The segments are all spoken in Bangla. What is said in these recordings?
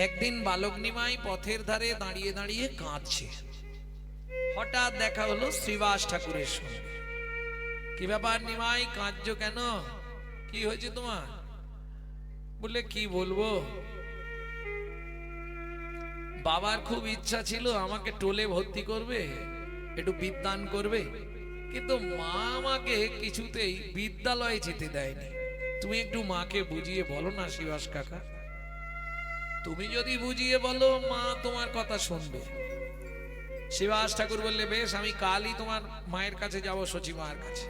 একদিন বালক নিমাই পথের ধারে দাঁড়িয়ে দাঁড়িয়ে কাঁদছে। হঠাৎ দেখা হলো শ্রীবাস ঠাকুরের সঙ্গে। কি ব্যাপার নিমাই, কাঁদছো কেন? কি হয়েছে তোমার? বললে কি বলবো, বাবার খুব ইচ্ছা ছিল আমাকে টোলে ভর্তি করবে, একটু বিদ্যান করবে, কিন্তু মা আমাকে কিছুতেই বিদ্যালয়ে যেতে দেয়নি। তুমি একটু মাকে বুঝিয়ে বলো না শ্রীবাস কাকা। তুমি যদি বুঝিয়ে বলো মা তোমার কথা শুনবে। শ্রীবাস ঠাকুর বললে বেশ, আমি কালই তোমার মায়ের কাছে যাব, সচিমার কাছে।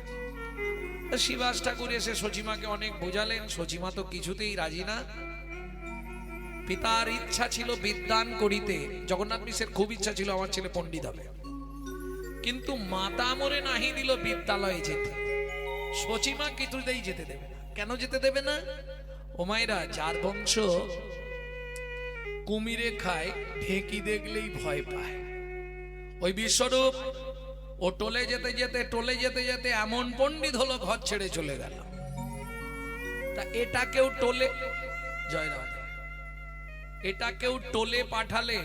শ্রীবাস ঠাকুর এসে সচিমাকে অনেক বোঝালেন, সচিমা তো কিছুতেই রাজি না। পিতার ইচ্ছা ছিল বিদ্যান করিতে, জগন্নাথ মিশ্রের খুব ইচ্ছা ছিল আমার ছেলে পণ্ডিত হবে, কিন্তু মাতা মরে নাহি দিল বিদ্যালয়ে যেতে। সচিমা কিছুতেই যেতে দেবে না। কেন যেতে দেবে না? ও মায়েরা, যার বংশ কুমিরে খায়, ঢেকি দেখলেই ভয় পায়। ওই বিশ্বরূপ ও টোলে যেতে যেতে এমন পণ্ডিত হলো ঘর ছেড়ে চলে গেল। তা এটা কেউ টোলে, জয় রাধে, এটা কেউ টোলে পাঠালে,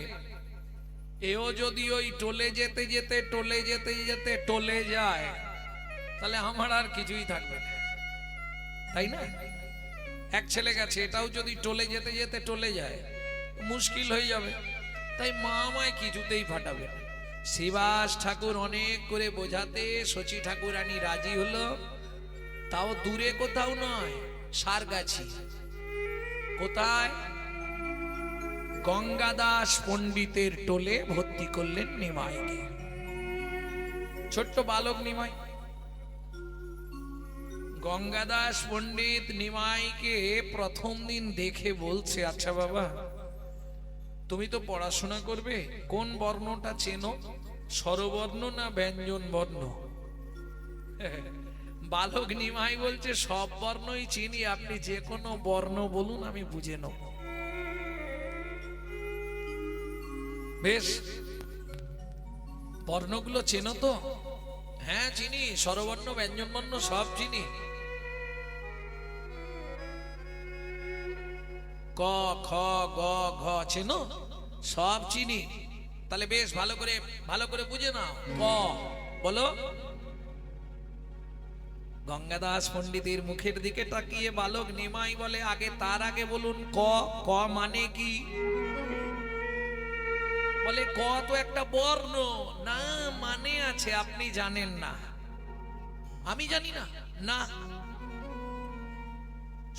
এও যদি ওই টোলে যেতে টোলে যায়, তাহলে আমার আর কিছুই থাকবে না, তাই না? এক ছেলে গেছে, এটাও যদি টোলে যেতে টোলে যায়, মুশকিল হয়ে যাবে। তাই মা আমায় কিছুতেই ফাটাবে না। শ্রীবাস ঠাকুর অনেক করে বোঝাতে শচী ঠাকুরানী রাজি হলো, তাও দূরে কোথাও নয়, সারগাছি। কোথায়? গঙ্গাদাস পণ্ডিতের টোলে ভর্তি করলেন নিমাইকে। ছোট্ট বালক নিমাই। গঙ্গাদাস পণ্ডিত নিমাইকে প্রথম দিন দেখে বলছে, আচ্ছা বাবা, তুমি তো পড়াশোনা করবে, কোন বর্ণটা চেনো, স্বরবর্ণ না ব্যঞ্জন বর্ণ? বালক নিমাই বলছে সব বর্ণই চিনি, আপনি যে কোনো বর্ণ বলুন, আমি বুঝে নেব। বেশ, বর্ণগুলো চেনো তো? হ্যাঁ চিনি, স্বরবর্ণ ব্যঞ্জন বর্ণ সব চিনি। ক খ গ ঘ চেনো? সব চিনি। তাহলে বেশ ভালো করে বুঝে নাও। ক বলো। গঙ্গাদাস পণ্ডিতের মুখের দিকে তাকিয়ে বালক নিমাই বলে, তার আগে বলুন ক। ক মানে কি? বলে ক তো একটা বর্ণ। না, মানে আছে, আপনি জানেন না। আমি জানি না? না,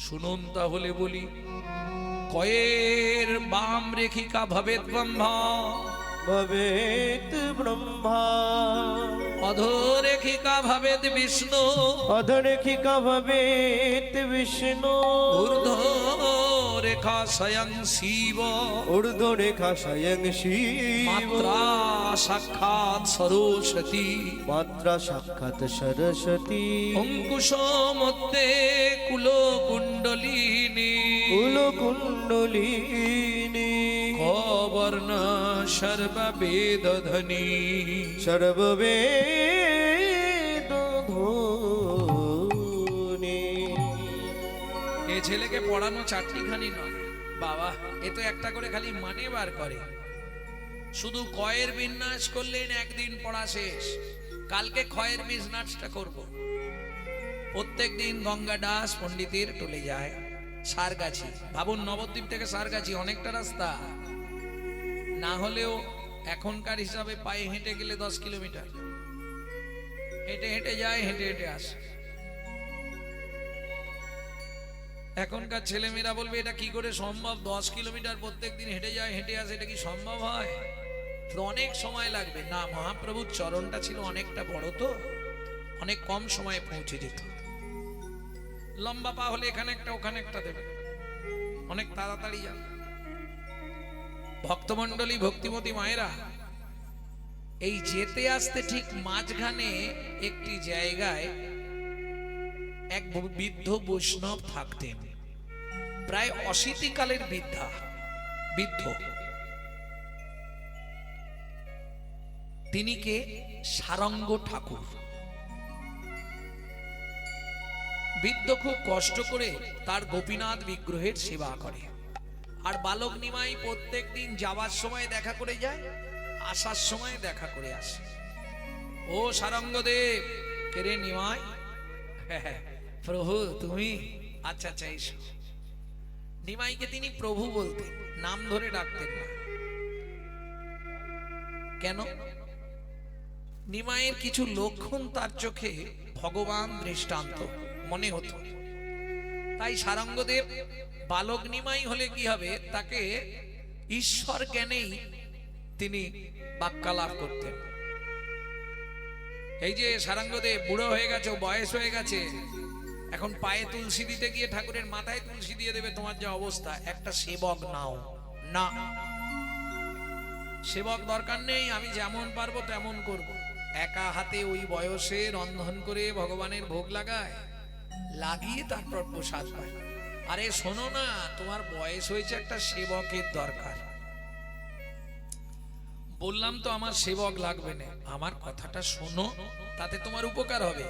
শুনুন তাহলে বলি। কয়ের বাম রেখিকা ভবেত ব্রহ্মা, ভবেত ব্রহ্মা, অধোরেখিকা ভবেত বিষ্ণু, অধরেখিকা ভবেত বিষ্ণু, ঊর্ধ্বরেখা স্বয়ং শিব, ঊর্ধ্বরেখা স্বয়ং শিব, মাত্রা সাক্ষাৎ সরস্বতী, মাত্রা সাক্ষাৎ সরস্বতী, অঙ্কুশ মধ্যে কুলকুণ্ডলিনী, কুলকুণ্ডলিনী, ক বর্ণ সর্ববেদধ্বনি, সর্ববেদধ্বনি। এ ছেলেকে পড়ানো চারটিখানি নয় বাবা, এ তো একটা করে খালি মানে বার করে। শুধু কয়ের বিন্যাস করলেন, একদিন পড়া শেষ। কালকে ক্ষয়ের বিন্যাসটা করব। প্রত্যেক দিন গঙ্গাদাস পণ্ডিতের টোলে যায়, সারগাছি। ভাবুন, নবদ্বীপ থেকে সারগাছি অনেকটা রাস্তা, না হলেও এখনকার হিসাবে পায়ে হেঁটে গেলে 10 কিলোমিটার। হেঁটে হেঁটে যায়, হেঁটে হেঁটে আসে। এখনকার ছেলেমেয়েরা বলবে এটা কি করে সম্ভব, 10 কিলোমিটার প্রত্যেক দিন হেঁটে যায় হেঁটে আসে, এটা কি সম্ভব হয়? তো অনেক সময় লাগবে না। মহাপ্রভুর চরণটা ছিল অনেকটা বড়, তো অনেক কম সময়ে পৌঁছে যেত। লম্বা পা হলে এখানে একটা ওখানে একটা দেবে, অনেক তাড়াতাড়ি যাবে। ভক্তমণ্ডলী, ভক্তিমতী মায়েরা, এই যেতে আসতে ঠিক মাঝখানে একটি জায়গায় এক বৃদ্ধ বৈষ্ণব থাকতেন, প্রায় 80 কালের বৃদ্ধ। তিনি কে? সারঙ্গ ঠাকুর। বৃদ্ধ খুব কষ্ট করে তার গোপীনাথ বিগ্রহের সেবা করে। আর বালক নিমাই প্রত্যেক দিন যাওয়ার সময় দেখা করে যায়, আসার সময় দেখা করে আসে। ও সারঙ্গদেব, কে রে নিমাই? প্রভু তুমি? আচ্ছা আচ্ছা এসো। নিমাইকে তিনি প্রভু বলতেন, নাম ধরে ডাকতেন না। কেন? নিমাইয়ের কিছু লক্ষণ তার চোখে ভগবান দৃষ্টান্ত মনে হতো। তাই সারঙ্গদেব বালক নিমাই হলে কি হবে, তাকে ঈশ্বর জ্ঞানেই তিনি বাক্যালাপ করতেন। এই যে সারঙ্গদেব বুড়ো হয়ে গেছে, বয়স হয়ে গেছে, এখন পায়ে তুলসী দিতে গিয়ে ঠাকুরের মাথায় তুলসী দিয়ে দেবে, তোমার যে অবস্থা, একটা সেবক নাও না। সেবক দরকার নেই, আমি যেমন পারবো তেমন করব। একা হাতে ওই বয়সে রন্ধন করে ভগবানের ভোগ লাগায়, লাগিয়ে তারপর প্রসাদ পায়। আরে শোনো না, তোমার বয়স হয়েছে, একটা সেবকের দরকার। বললাম তো আমার সেবক লাগবে না, আমার কথাটা শোনো, তাতে তোমার উপকার হবে।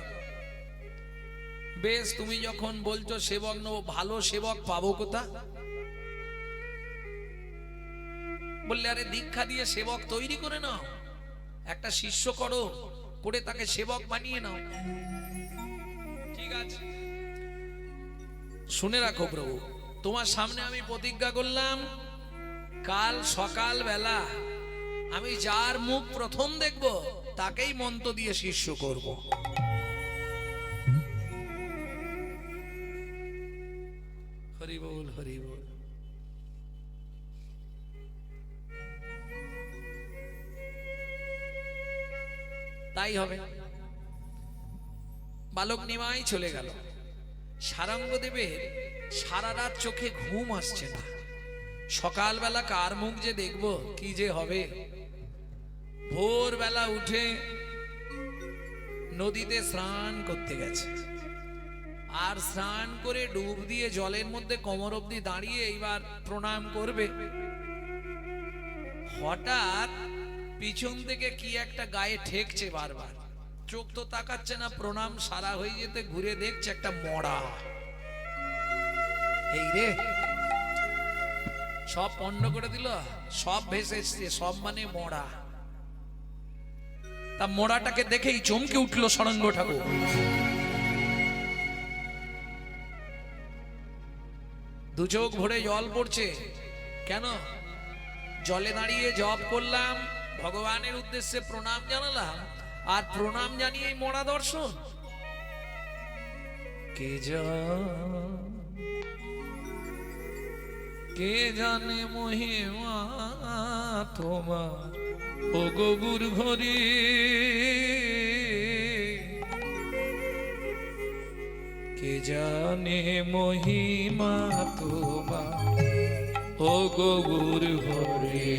বেশ, তুমি যখন বলছো সেবক নেবো, ভালো সেবক পাবো কোথা? বললে আরে দীক্ষা দিয়ে সেবক তৈরি করে নাও, একটা শিষ্য করো, করে তাকে সেবক বানিয়ে নাও। ঠিক আছে, শুনে রাখো প্রভু, তোমার সামনে আমি প্রতিজ্ঞা করলাম, কাল সকাল বেলা আমি যার মুখ প্রথম দেখব তাকেই মন্ত্র দিয়ে শিষ্য করব। হরি বল, হরি বল। তাই হবে। বালক নিমাই চলে গেল। সারঙ্গদেবের সারা রাত চোখে ঘুম আসছে না। সকালবেলা কার মুখ যে দেখব, কি যে হবে। ভোরবেলা উঠে নদীতে স্নান করতে গেছে, আর স্নান করে ডুব দিয়ে জলের মধ্যে কোমর অবধি দাঁড়িয়ে এইবার প্রণাম করবে। হঠাৎ পিছন থেকে কি একটা গায়ে ঠেকছে বারবার, চোখ তো তাকাচ্ছে না, প্রণাম সারা হয়ে যেতে ঘুরে দেখছে একটা মরা। এই রে, সব পণ্ড করে দিল, সব ভেসে এসছে, সব মানে মরা। তা মরাটাকে দেখেই চমকে উঠলো সারঙ্গ ঠাকুর। দু চোখ ভরে জল পড়ছে। কেন? জলে দাঁড়িয়ে জপ করলাম, ভগবানের উদ্দেশ্যে প্রণাম জানালাম, আর প্রণাম জানিয়ে মরা দর্শন। কে জানে মহিমা তোমার, ও গগুর ঘরে। কে জানে মহিমা তোমার, ও গগুর ঘরে।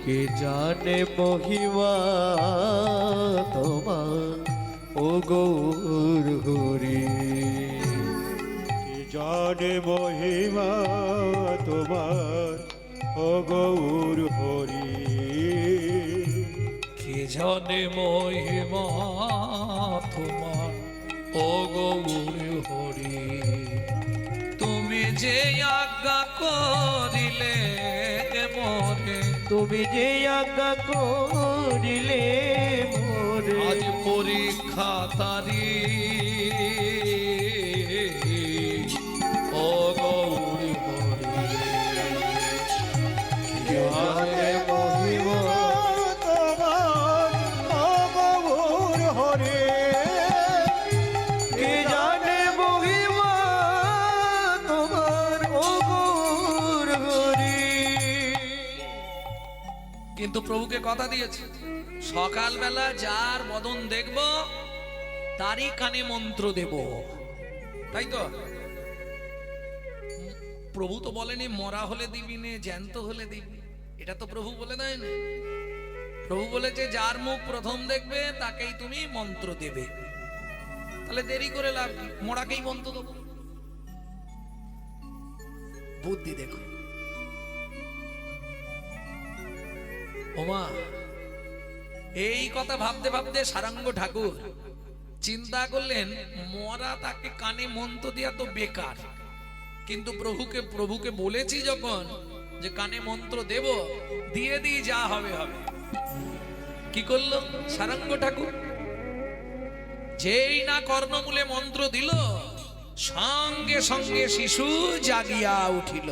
কে জানে মহিমা তোমার, ও গৌর হরি। কে জানে মহিমা তোমার, ও গৌর হরি। কে জানে মহিমা তোমার, ও গৌর হরি। তুমি যে আজ্ঞা করিলে মোরে, তুমি যে আজ্ঞা করিলে মোরে। আজ পরীক্ষা তারি, ও গৌর হরি। জানে মহিমা তোমার, ও গৌর হরি। কে জানে মহিমা তোমার, ও গৌর হরি। কিন্তু প্রভুকে কথা দিয়েছে, সকালবেলা যার বদন দেখব তারই কানে মন্ত্র দেব। তাই তো প্রভু তো বলেনি মরা হলে দিবি নে, জ্যান্ত হলে দিবি। এটা তো প্রভু বলে দেয় না। প্রভু বলেছে যার মুখ প্রথম দেখবে তাকেই তুমি মন্ত্র দেবে। তাহলে দেরি করে লাভ কি, মরাকেই মন্ত্র দেবো। বুদ্ধি দেখো। ওমা, এই কথা ভাবতে ভাবতে সারঙ্গ ঠাকুর চিন্তা করলেন, মরা তাকে কানে মন্ত্র দেয়া তো বেকার, কিন্তু প্রভুকে বলেছি যখন যে কানে মন্ত্র দেব, দিয়ে দিই, যা হবে হবে। কি করলো সারঙ্গ ঠাকুর? যেই না কর্ণমূলে মন্ত্র দিল, সঙ্গে সঙ্গে শিশু জাগিয়া উঠিল।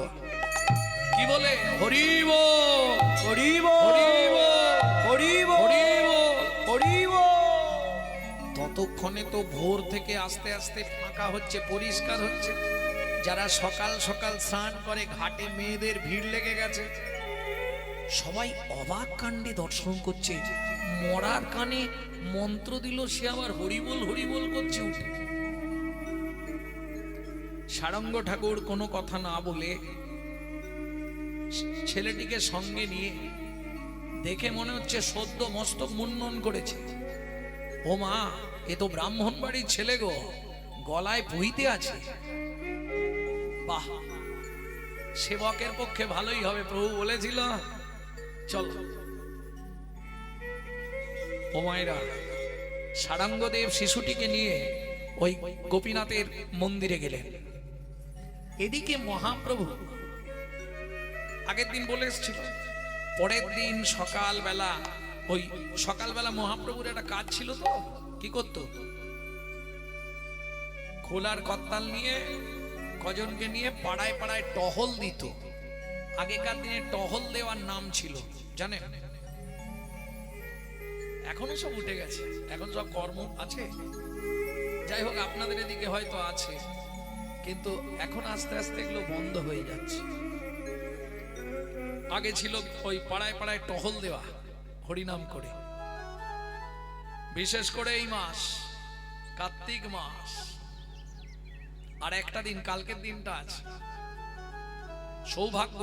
কি বলে? হরিব হরিব হরিব হরিব হরিব। হরিব। ততক্ষণে তো ভোর থেকে আস্তে আস্তে ফাঁকা হচ্ছে, পরিষ্কার হচ্ছে। যারা সকাল সকাল স্নান করে ঘাটে মেয়েদের ভিড় লেগে গেছে। সবাই অবাক কাণ্ডে দর্শন করছে। মরার কানে মন্ত্র দিল, সে আবার হরিবোল হরিবোল করছে উঠে। সারঙ্গ ঠাকুর কোনো কথা না বলে ছেলেটিকে সঙ্গে নিয়ে, দেখে মনে হচ্ছে সদ্য মস্তক মুন্ডন করেছে। ও মা, এ তো ব্রাহ্মণ বাড়ির ছেলে গো, গলায় পুহিতে আছে। বাহ, সেবকের পক্ষে ভালোই হবে। প্রভু বলেছিল চল। ও মায়েরা, সারঙ্গদেব শিশুটিকে নিয়ে ওই গোপীনাথের মন্দিরে গেলেন। এদিকে মহাপ্রভু আগের দিন বলে এসেছিল, পরের দিন সকালবেলা মহাপ্রভুর একটা কাজ ছিল। তো কি করত? খোলার কর্তাল নিয়ে কজনকে নিয়ে পাড়ায় পাড়ায় টহল দিত। আগেকার দিনে টহল দেওয়ার নাম ছিল, জানেন? এখনো সব উঠে গেছে, এখন সব কর্ম আছে। যাই হোক, আপনাদের এদিকে হয়তো আছে, কিন্তু এখন আস্তে আস্তে এগুলো বন্ধ হয়ে যাচ্ছে। আগে ছিল ওই পাড়ায় পাড়ায় টহল দেওয়া, হরিনাম করে। বিশেষ করে এই মাস, কার্তিক মাস, আর একটা দিন, কালকের দিনটা আছে। সৌভাগ্য,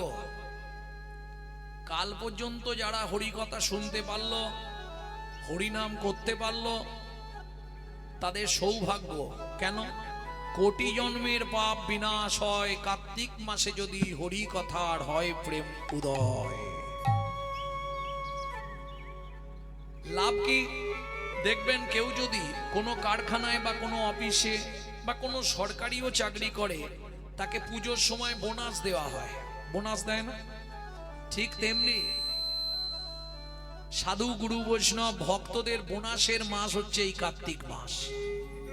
কাল পর্যন্ত যারা হরিকথা শুনতে পারলো, হরিনাম করতে পারলো, তাদের সৌভাগ্য। কেন? কোটি জন্মের পাপ বিনাশ হয় কার্তিক মাসে যদি হরি কথার হয় প্রেম উদয়। লাভ কি? দেখবেন কেউ যদি কোনো কারখানায় বা কোনো অফিসে বা কোনো সরকারিও চাকরি করে, তাকে পুজোর সময় বোনাস দেওয়া হয়। বোনাস দেয় না? ঠিক তেমনি সাধু গুরু বৈষ্ণব ভক্তদের বোনাসের মাস হচ্ছে এই কার্তিক মাস।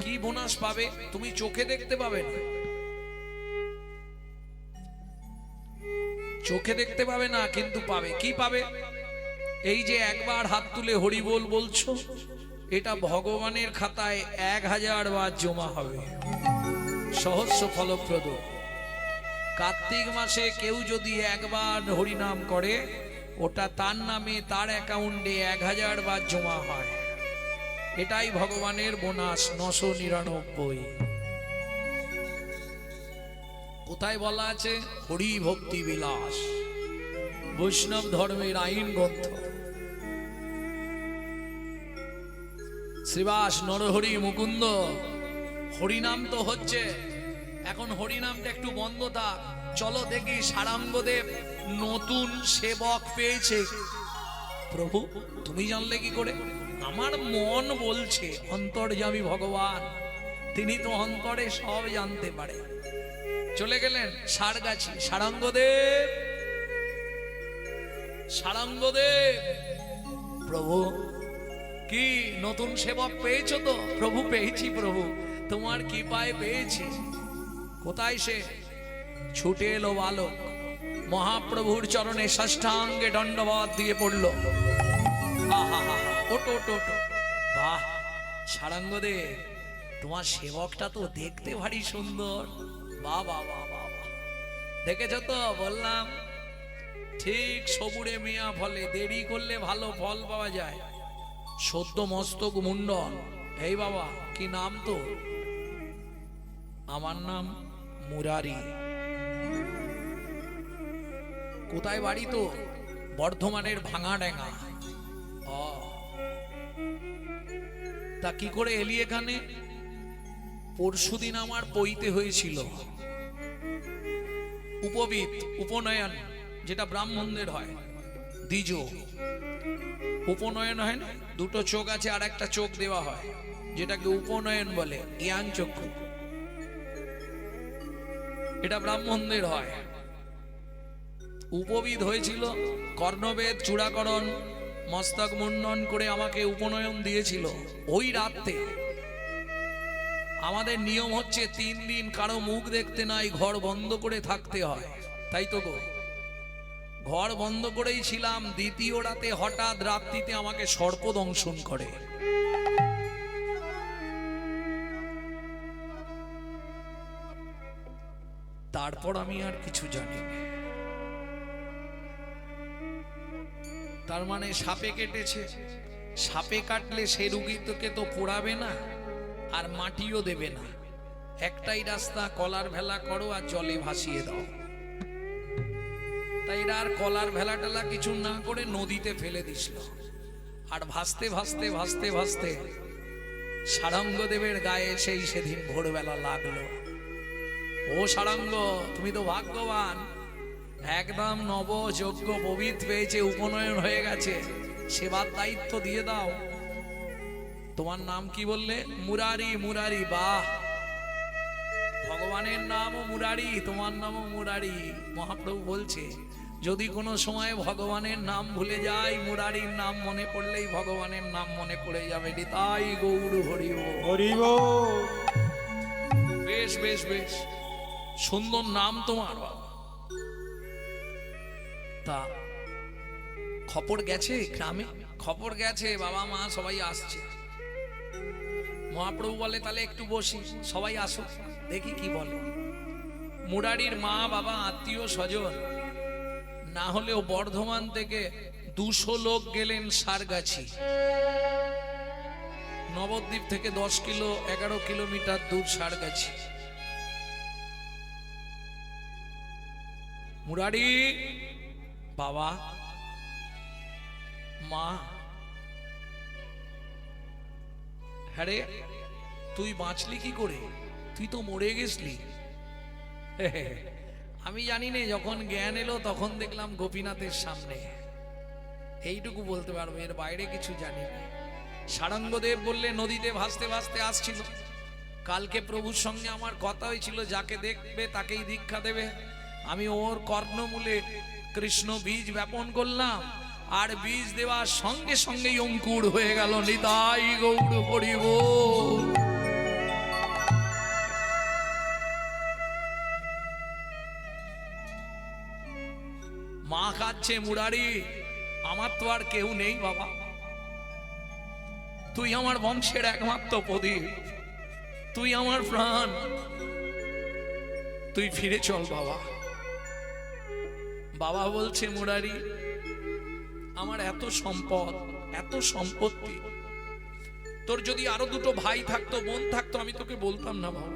কি বোনাস পাবে? তুমি চোখে দেখতে পাবে না, চোখে দেখতে পাবে না, কিন্তু পাবে। কি পাবে? এই যে একবার হাত তুলে হরি বল বলছো, এটা ভগবানের খাতায় 1000 বার জমা হবে, সহস্র ফলপ্রদ। কার্তিক মাসে কেউ যদি একবার হরিনাম করে, ওটা তার নামে, তার অ্যাকাউন্টে 1000 বার জমা হয়। এটাই ভগবানের বোনাস, 999। কোথায় বলা আছে? হরি ভক্তি বিলাস, বৈষ্ণব ধর্মের আইন গ্রন্থ। শ্রীবাস নরহরি মুকুন্দ। হরিনাম তো হচ্ছে, এখন হরিনামটা একটু বন্ধ থাক। চলো দেখি সারঙ্গদেব নতুন সেবক পেয়েছে। প্রভু, তুমি জানলে কি করে? আমার মন বলছে, অন্তর্যামী ভগবান, তিনি তো অন্তরে সব জানতে পারে। চলে গেলেন সারগাছি। সারঙ্গদেব, সারঙ্গদেব। প্রভু, কি নতুন সেবক পেয়েছো তো? প্রভু, পেয়েছি প্রভু, তোমার কৃপায় পেয়েছি। কোথায় সে? ছুটে এলো বালক, মহাপ্রভুর চরণে ষষ্ঠাঙ্গে দণ্ডবত দিয়ে পড়ল। ওটো ওটো ওটো। বাহ সারঙ্গদেব, তোমার সেবকটা তো দেখতে ভারী সুন্দর। বাহ বাহ বাহ বাহ। দেখেছ তো, বললাম ঠিক সবুরে মিয়া ফলে, দেরি করলে ভালো ফল পাওয়া যায়। সদ্য মস্তক মুন্ডন। এই বাবা, কি নাম তো? আমার নাম মুরারি। কোথায় বাড়ি তো? বর্ধমানের ভাঙাডেঙ্গা। তা কি করে এলি এখানে? পরশুদিন আমার পইতে হয়েছিল উপবিত, উপনয়ন, যেটা ব্রাহ্মণদের হয়। দ্বিজ উপনয়ন হয় না? দুটো চোখ আছে, আর একটা চোখ দেওয়া হয়, যেটাকে উপনয়ন বলে, জ্ঞান চক্ষু। এটা ব্রাহ্মণদের হয়। উপবিদ হয়েছিল, কর্ণবেদ চূড়াকরণ মস্তক মুন্ডন করে আমাকে উপনয়ন দিয়েছিল। ওই রাতে আমাদের নিয়ম হচ্ছে 3 দিন কারো মুখ দেখতে নাই, ঘর বন্ধ করে থাকতে হয়, তাই তো গো। ঘর বন্ধ করেই ছিলাম। দ্বিতীয় রাতে হঠাৎ রাত্রিতে আমাকে সর্প দংশন করে। তারপর আমি আর কিছু জানি না। তার মানে সাপে কেটেছে। সাপে কাটলে সে রুগীকে তো পোড়াবে না আর মাটিও দেবে না। একটাই রাস্তা, কলার ভেলা করো আর জলে ভাসিয়ে দাও। তাই এরা আর কলার ভেলা টেলা কিছু না করে নদীতে ফেলে দিছিল। আর ভাসতে ভাসতে ভাসতে ভাসতে সারঙ্গদেবের গায়ে সেই সেদিন ভোরবেলা লাগলো। ও সারঙ্গ, তুমি তো ভাগ্যবান, একদম নবযজ্ঞ পবিত পেয়েছে, উপনয়ন হয়ে গেছে, সেবার দায়িত্ব দিয়ে দাও। তোমার নাম কি বললে? মুরারি। মুরারি, বাহ, ভগবানের নামও মুরারি, তোমার নামও মুরারি। মহাপ্রভু বলছে যদি কোনো সময় ভগবানের নাম ভুলে যাই, মুরারির নাম মনে পড়লেই ভগবানের নাম মনে পড়ে যাবে। তাই গৌর হরি বল। হরি বল। বেশ বেশ বেশ, সুন্দর নাম তোমার বাবা। তা খবর গেছে গ্রামে? খবর গেছে, বাবা মা সবাই আসছে। মহাপ্রভু বলে তাহলে একটু বসি, সবাই আসুক, দেখি কি বলে। মুরারির মা বাবা আত্মীয় স্বজন না হলেও বর্ধমান থেকে 200 লোক গেলেন সারগাছি। নবদ্বীপ থেকে 11 কিলোমিটার দূর সারগাছি। মুরারি বাবা মা, হ্যাঁ রে, তুই বাঁচলি কি করে? তুই তো মরে গেছলি। আমি জানি না, যখন জ্ঞান এলো তখন দেখলাম গোপীনাথের সামনে। এইটুকু বলতে পারবো, এর বাইরে কিছু জানি না। সারঙ্গদেব বললে নদীতে ভাসতে ভাসতে আসছিল। কালকে প্রভুর সঙ্গে আমার কথা হয়েছিল, যাকে দেখবে তাকেই দীক্ষা দেবে। আমি ওর কর্ণমূলে কৃষ্ণ বীজ বপন করলাম, আর বীজ দেওয়ার সঙ্গে সঙ্গেই অঙ্কুর হয়ে গেল। নিতাই গৌর হরি বল। মা কাঁদছে, মুরারি আমার তো আর কেউ নেই বাবা, তুই আমার বংশের একমাত্র প্রদীপ, তুই আমার প্রাণ, তুই ফিরে চল বাবা। বাবা বলছে মুরারি আমার এত সম্পদ, এত সম্পত্তি, তোর যদি আরো 2টো ভাই থাকতো, বোন থাকতো, আমি তোকে বলতাম না বাবা,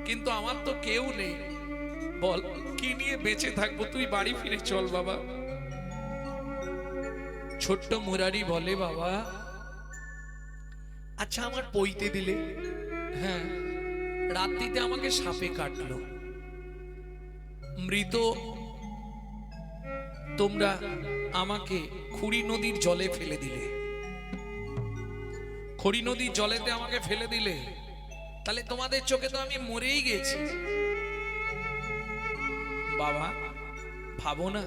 কিন্তু আমার তো কেউ নেই, বল কি নিয়ে বেঁচে থাকবো, তুই বাড়ি ফিরে চল বাবা। ছোট্ট মুরারি বলে বাবা আচ্ছা আমার পইতে দিলে? হ্যাঁ, রাত্রিতে আমাকে সাপে কাটলো, মৃত তোমরা আমাকে খড়ি নদীর জলে ফেলে দিলে, খড়ি নদীর জলেতে আমাকে ফেলে দিলে, তাহলে তোমাদের চোখে তো আমি মরেই গেছি। বাবা ভাবো না,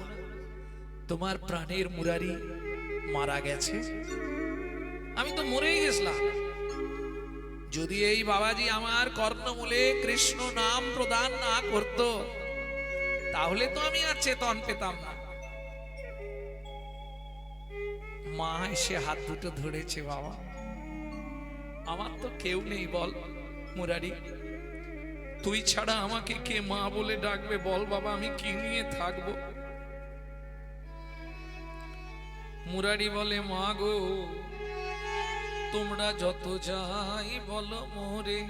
তোমার প্রাণের মুরারি মারা গেছে, আমি তো মরেই গেছিলাম। যদি এই বাবাজি আমার কর্ণমূলে কৃষ্ণ নাম প্রদান না করত, তাহলে তো আমি আর চেতন পেতাম না। মা এসে হাত দুটো ধরেছে, বাবা আমার তো কেউ নেই, বল মুরারি তুই ছাড়া আমাকে কে মা বলে ডাকবে, বল বাবা আমি কি নিয়ে থাকবো? মুরারি বলে মা গো তোমরা যত যাই বলো মোরে,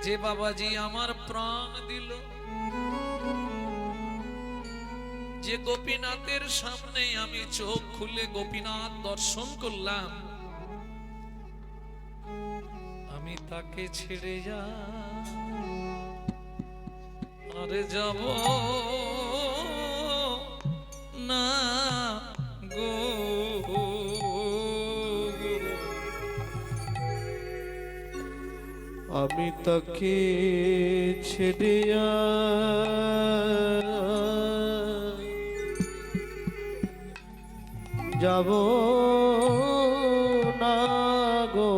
যে বাবাজি আমার প্রাণ দিল, যে গোপীনাথের সামনে আমি চোখ খুলে গোপীনাথ দর্শন করলাম, আমি তাকে ছেড়ে যা আরে যাব না গো। আমি তাকে ছেড়িয়া যাব না গো।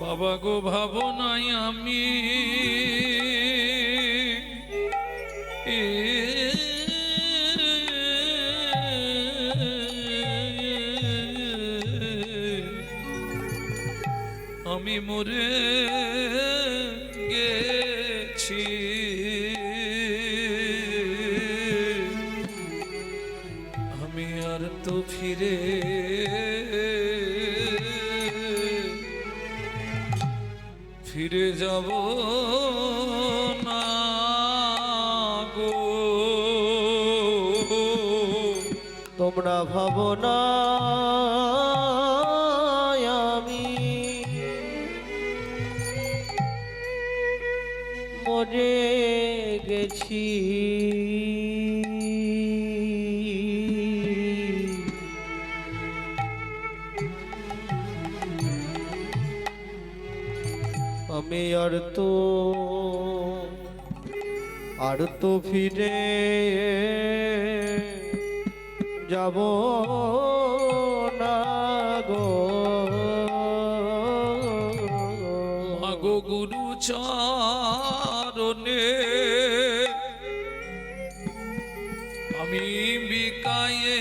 বাবা গো ভাবনাই আমি আমি মরে গেছি। আমি আর তো ফিরে ফিরে যাব না গো। তোমরা ভাবো না আমি মরে গেছি। আমি আর তো ফিরে যাব না গো। মাগো গুরু চরণে আমি বিকায়ে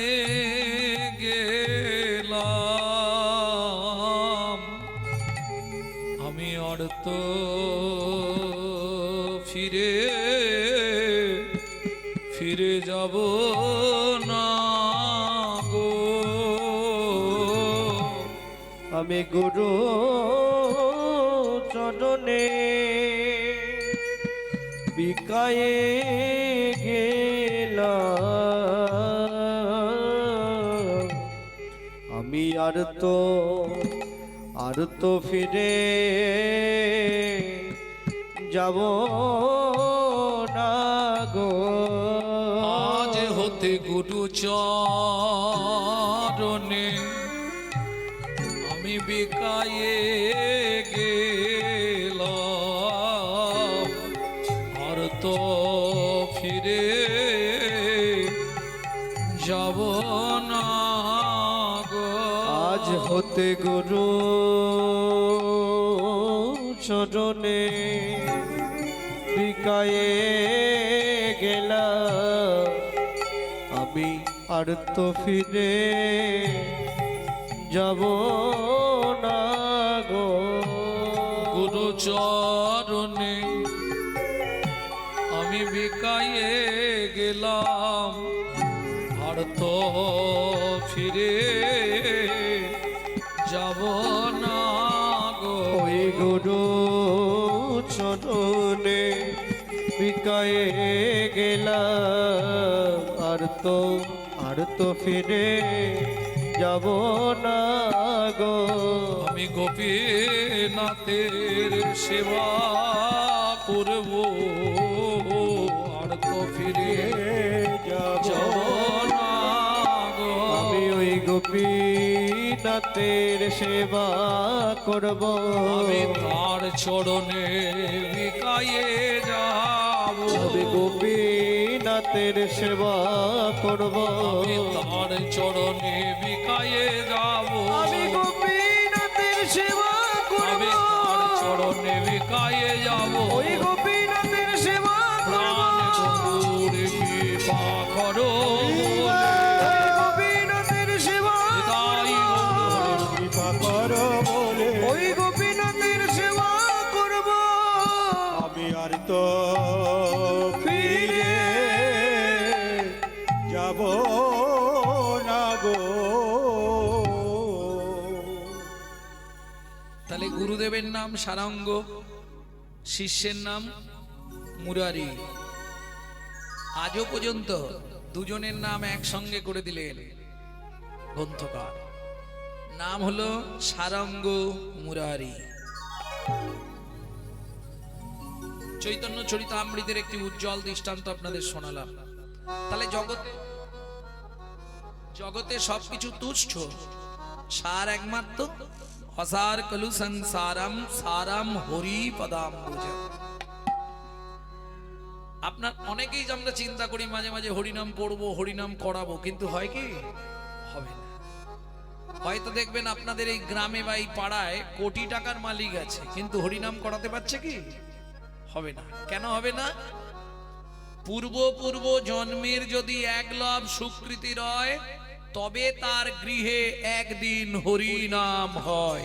গেলাম। আমি আর তো ফিরে ফিরে যাব না গো। আমি গুরু চরণে বিকায়ে গেলাম। আমি আর তো ফিরে যাব না গো। আজ হতে গুরু চরণে আমি বিকায়ে গেলাম। আর তো ফিরে যাব না গো। আজ হতে গুরু চরণে বিকায়ে গেলাম। আমি আর তো ফিরে যাব না গো। গুরু চরণে আমি বিকায়ে গেলাম। আর তো ফিরে যাব না গো। ওই গুরু চরণে বিকায়ে গেলাম। আর তো ফিরে যাব না গো। আমি গোপীনাথের সেবা করব। আর তো ফিরে যাব যাব না গো। আমি ওই গোপীনাথের সেবা করব। আমি তার চরণে বিকায়ে যাব। আমি গোপীনাথের সেবা করব। আমি তার চরণে বিকায়ে যাব। আমি গোপীনাথের সেবা করব। আমি তার চরণে বিকায়ে যাব। ওই গোপীনাথের সেবা প্রাণ গৌর কৃপা করো বলে। গোপীনাথের সেবা হৃদয় গৌর কৃপা করো বলে ওই গোপীনাথের সেবা করব। আমি আর তো ফিরে যাব না গো। তাহলে গুরুদেবের নাম সারঙ্গ, শিষ্যের নাম মুরারি। আজও পর্যন্ত দুজনের নাম একসঙ্গে করে দিলেন গ্রন্থকার। নাম হলো সারঙ্গ মুরারি। চৈতন্য চরিতামৃতের একটি উজ্জ্বল দৃষ্টান্ত আপনাদের শোনালাম। তাহলে জগতে সবকিছু তুচ্ছ, সার একমাত্র অসার কলু সংসারম সারাম হরি পদাম বুঝা। আপনার অনেকেই আমরা চিন্তা করি মাঝে মাঝে হরিনাম করব হরিনাম করাবো, কিন্তু হয় কি হবে না। হয়তো দেখবেন আপনাদের এই গ্রামে বা এই পাড়ায় কোটি টাকার মালিক আছে, কিন্তু হরিনাম করাতে পারছে কি? হবে না। কেন হবে না? পূর্ব জন্মের যদি এক লাভ সুকৃতি রয়, তবে তার গৃহে একদিন হরিনাম হয়।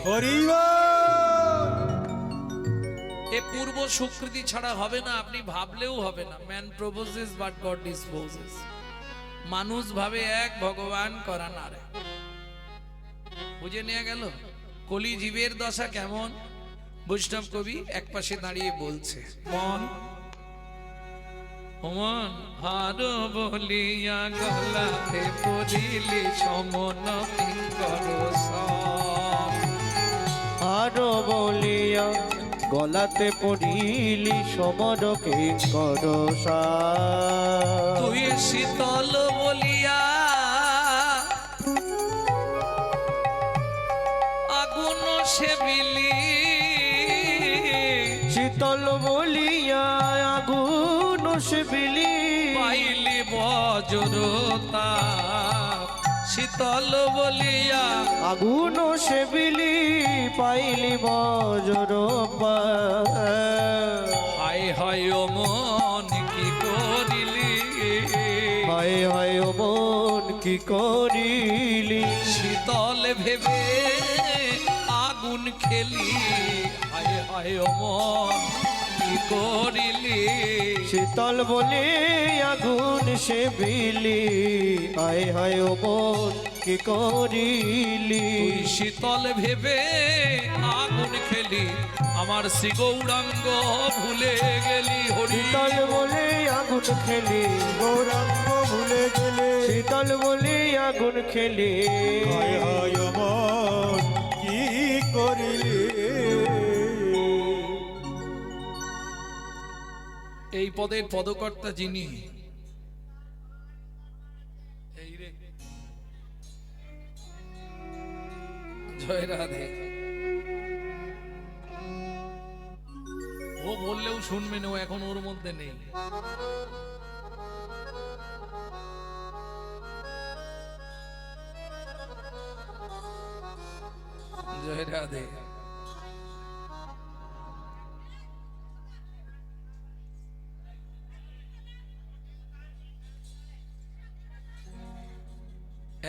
এ পূর্ব সুকৃতি ছাড়া হবে না, আপনি ভাবলেও হবে না। Man proposes but god disposes. মানুষ ভাবে এক, ভগবান করা না রে। বুঝে নেওয়া গেল কলি জীবের দশা কেমন। বৈষ্ণব কবি এক পাশে দাঁড়িয়ে বলছে, মন মন হার বলিয়া গলাতে পড়িলি সমন কিঙ্কর সম। আরো বলিয়া গলাতে পড়িলি সমর কিঙ্কর সম। তুই শীতল বলিয়া আগুন সেবিলি। শীতল বলিয়া আগুন সেবিলি। পাইলি বজ্রতা শীতল বলিয়া আগুন সেবিলি পাইলি বজ্র। হায় হায় ও মন কি করিলি। হায় হায় ও মন কি করিলি। শীতল ভেবে আগুন খেলি। হায় হায় ও মন কি করিলি। শীতল বলে আগুন সেবিলি। হায় হায় ও মন কি করিলি। তুই শীতল ভেবে আগুন খেলি, আমার শ্রী গৌরাঙ্গ ভুলে গেলি। হরি শীতল বলে আগুন খেলি গৌরাঙ্গ ভুলে গেলে। শীতল বলে আগুন খেলি। হায় হায় ও মন কি করিলি। এই পদের পদকর্তা যিনি, এই রে জয় রাধে। ও বললেও শুনবে না, ও এখন ওর মধ্যে নেই। জয় রাধে।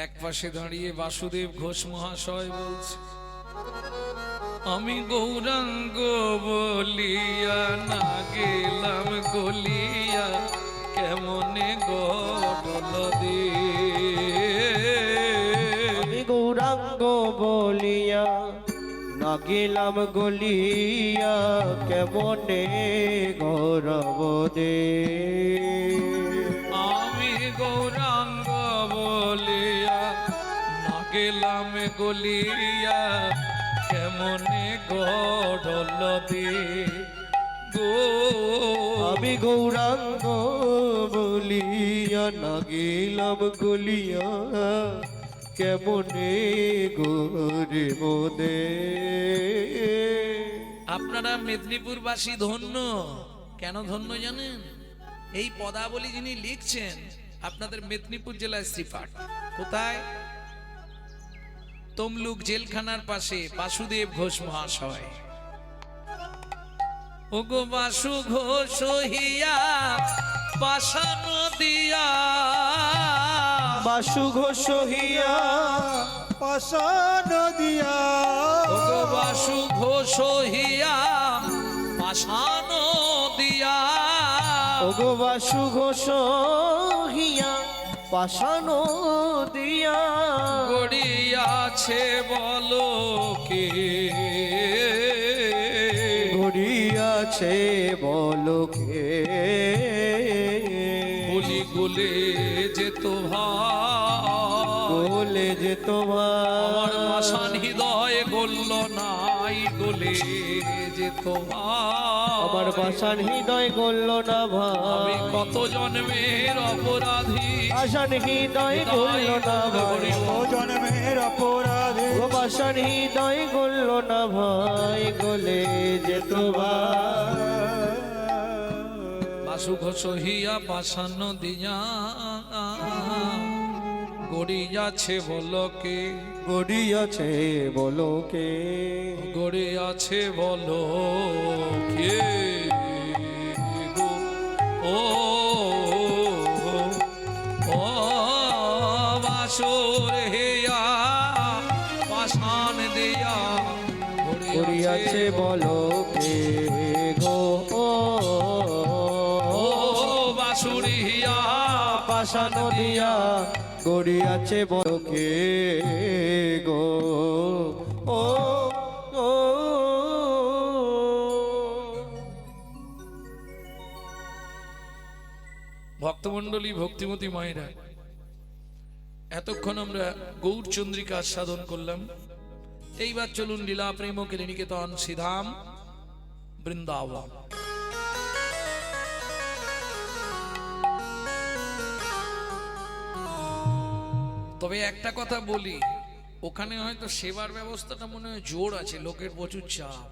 এক পাশে দাঁড়িয়ে বাসুদেব ঘোষ মহাশয় বলছে, আমি গৌরাঙ্গ বলিয়া না গেলাম গলিয়া কেমনে গডল দে। আমি গৌরাঙ্গ বলিয়া না গেলাম গলিয়া কেমনে গৌরব দে। আমি গৌরাঙ্গ বলিয়া না গেলাম গলিয়া কেমনে গডল দে গো। আমি গৌরাঙ্গ বলিয়া না গেলাম গলিয়া কেমনে গরিব দে। আপনারা মেদিনীপুরবাসী ধন্য। কেন ধন্য জানেন? এই পদাবলী যিনি লিখছেন আপনাদের মেদিনীপুর জেলায় শ্রীপাঠ। কোথায়? তমলুক জেলখানার পাশে বাসুদেব ঘোষ মহাশয়। ওগো বাসু ঘোষ হিয়া পাশান দিয়া। বাসু ঘোষ হিয়া পাশান দিয়া। ওগো বাসু ঘোষ হিয়া পাশান দিয়া। ওগো বাসু ঘোষ হিয়া পাশান দিয়া। গড়িয়াছে বলো কে। গড়িয়াছে বলো কে। বলি গোলে যে ভাই বলে যে তোমার আমার পাষাণ হৃদয় গলল নাই গোলে। যেত আমার পাষাণ হৃদয় গড়ল না আমি ভাই, কত জন্মের অপরাধী পাষাণ হৃদয় গড়ল না ভাই, ও জন্মের অপরাধে ও পাষাণ হৃদয় গড়ল না ভাই, গলে যেত ভাই। বাসু ঘোষহিয়া পাষাণ দিয়া গড়িয়াছে বলকে গড়িয়াছে বলো কে, গড়িয়াছে বলো কে গো? ও ও বাসুর হেয়া পাষাণ দিয়া গড়িয়াছে বলো কে গো, ও বাসুরিয়া পাষাণ দিয়া গড়িয়াছে বলো কে গো, ও ও ভক্তমণ্ডলী ভক্তিমতী মায়েরা, এতক্ষণ আমরা গৌরচন্দ্রিকা সাধন করলাম। এইবার চলুন লীলা প্রেম নিকেতন শ্রীধাম বৃন্দাবন। তবে একটা কথা বলি, ওখানে হয়তো সেবার ব্যবস্থাটা মনে হয় জোর আছে, লোকের প্রচুর চাপ।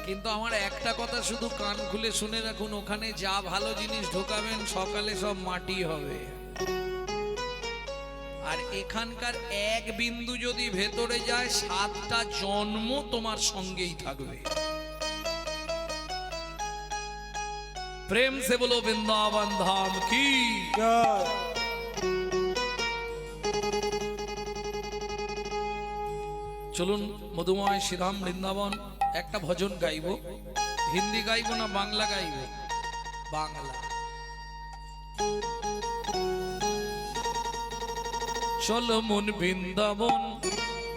কিন্তু আমার একটা কথা শুধু কান খুলে শুনে রাখুন, ওখানে যা ভালো জিনিস ঢোকাবেন সকালে সব মাটি হবে। আর এখানকার এক বিন্দু যদি ভেতরে যায় 7টা জন্ম তোমার সঙ্গেই থাকবে। প্রেম সে বলো বৃন্দাবন ধাম কি। চলুন মধুময় শ্রীধাম বৃন্দাবন একটা ভজন গাইব। হিন্দি গাইব না বাংলা গাইব? বাংলা। চলো মন বৃন্দাবন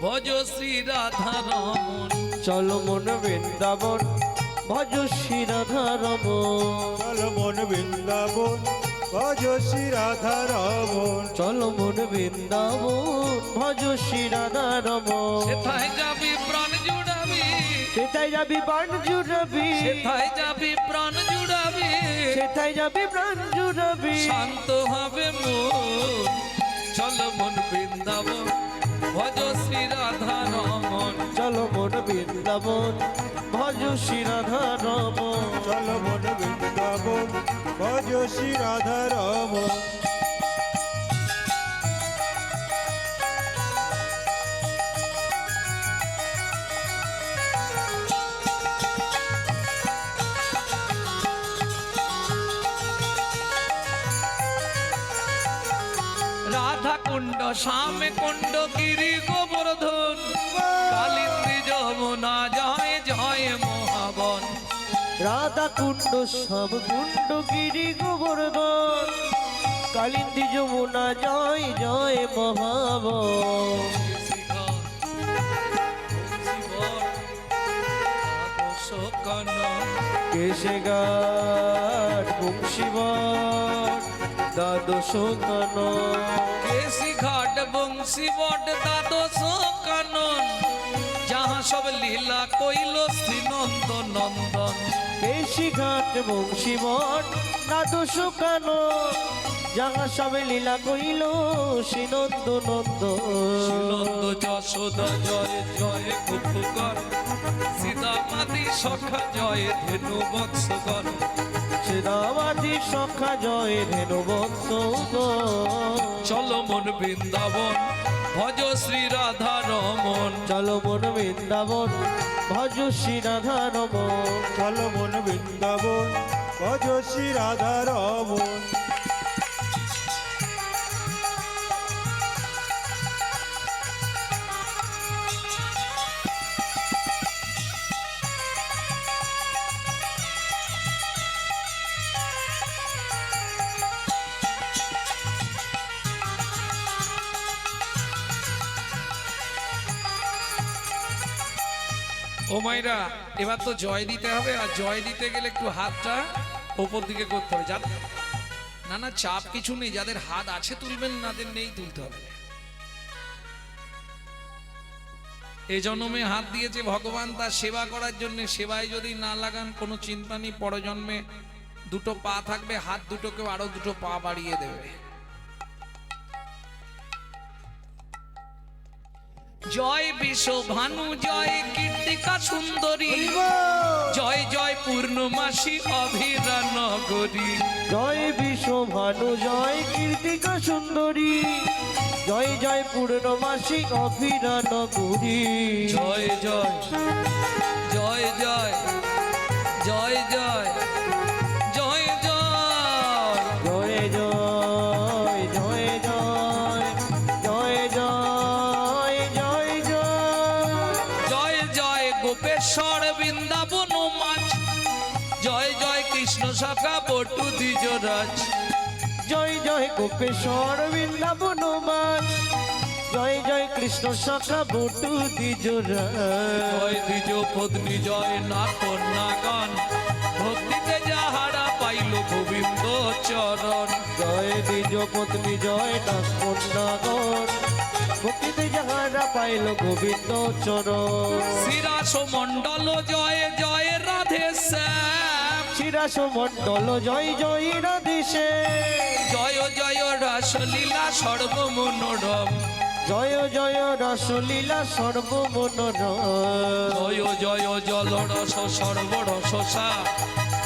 ভজ শ্রী রাধা রমন, চলো মন বৃন্দাবন ভজ শ্রী রাধা রমন, চলো মন বৃন্দাবন ভজ শ্রী রাধা রমন, চলো মন বৃন্দাবন ভজ শ্রী রাধা রমন। সেথায় যাবি প্রাণ জুড়াবি, সেটাই যাবি প্রাণ জুড়াবি, সেথায় যাবি প্রাণ জুড়াবি, সেটাই যাবি প্রাণ জুড়াবি, শান্ত হবে মন। চলো মন বৃন্দাবন ভজ শ্রী রাধা রমন, চলো মন বৃন্দাবন ভজ শ্রী রাধা রমন, চলো মন বৃন্দাবন ভজ শ্রী রাধা রমন। রাধা কুণ্ড শ্যামে কুণ্ড গিরি গোবর্ধন, কালিন্দী যমুনা জয় জয় মহাবন। রাধা কুণ্ড সব কুণ্ড গিরি গোবর্ধন, কালিন্দী যমুনা জয় জয় মহাবন। কেশে ঘাট বংশীবন দ্বাদশ কানন, কেশি ঘাট বংশী বট দ্বাদশ কানন, যাহা সব লীলা কইল শ্রীনন্দ নন্দন। কেশি ঘাট বংশীবন দ্বাদশ কানন, যাহা সবে লীলা কইল শ্রীনন্দ নন্দ নন্দন। যশোদা জয় জয় কুকুকর, সীতামাদি সখা জয় ধেনু বৎসগর। শ্রীরামাধি সখা জয় ধেনু বৎস। চলো মন বৃন্দাবন ভজ শ্রী রাধা রমন, চলো মন বৃন্দাবন ভজ শ্রী রাধা রমন, চলো মন বৃন্দাবন ভজ শ্রী রাধা রমন। ও মাইরা, এবার তো জয় দিতে হবে, আর জয় দিতে গেলে একটু হাতটা ওপর দিকে করতে হবে। না না, চাপ কিছু নেই, যাদের হাত আছে তুলবেন, নাদের নেই তুলতে হবে। এ জন্মে হাত দিয়েছে ভগবান তার সেবা করার জন্য, সেবায় যদি না লাগান কোনো চিন্তা নেই, পরজন্মে দুটো পা থাকবে, হাত দুটোকেও আরো দুটো পা বাড়িয়ে দেবে। জয় বিশ্ব ভানু, জয় কীর্তিকা সুন্দরী, জয় জয় পূর্ণমাসী অভিরা নগরী। জয় বিশ্বভানু, জয় কীর্তিকা সুন্দরী, জয় জয় পূর্ণমাসী অভিরা নগরী। জয় জয় জয় জয় জয় জয় জয় জয় জয় জয় জয় জয় জয় জয় জয় জয় জয় জয় গোপেশ্বর বৃন্দাবন মাছ, জয় জয় কৃষ্ণ শাখা বটু দ্বিজরাজ। জয় জয় গোপেশ্বর বৃন্দাবন মাছ, জয় জয় কৃষ্ণ শাখা বটু দ্বিজরা। জয় দ্বিজ পত্নী, জয় না কন্যাগণ, ভক্তিতে যাহারা পাইল গোবিন্দ চরণ। জয় দ্বিজ পত্নী, জয় না কন্যাগণ, ভক্তিতে যাহারা পাইল গোবিন্দ চরণ। শিরাস মণ্ডল, জয় জয় রাধে শ্যাম, শিরাস মণ্ডল, জয় জয় রাধেশে। জয় জয় রাসলীলা সর্বমনোরম, জয় জয় রসলীলা সর্বমনোরম। জয় জয় জলরস সর্বরসসা,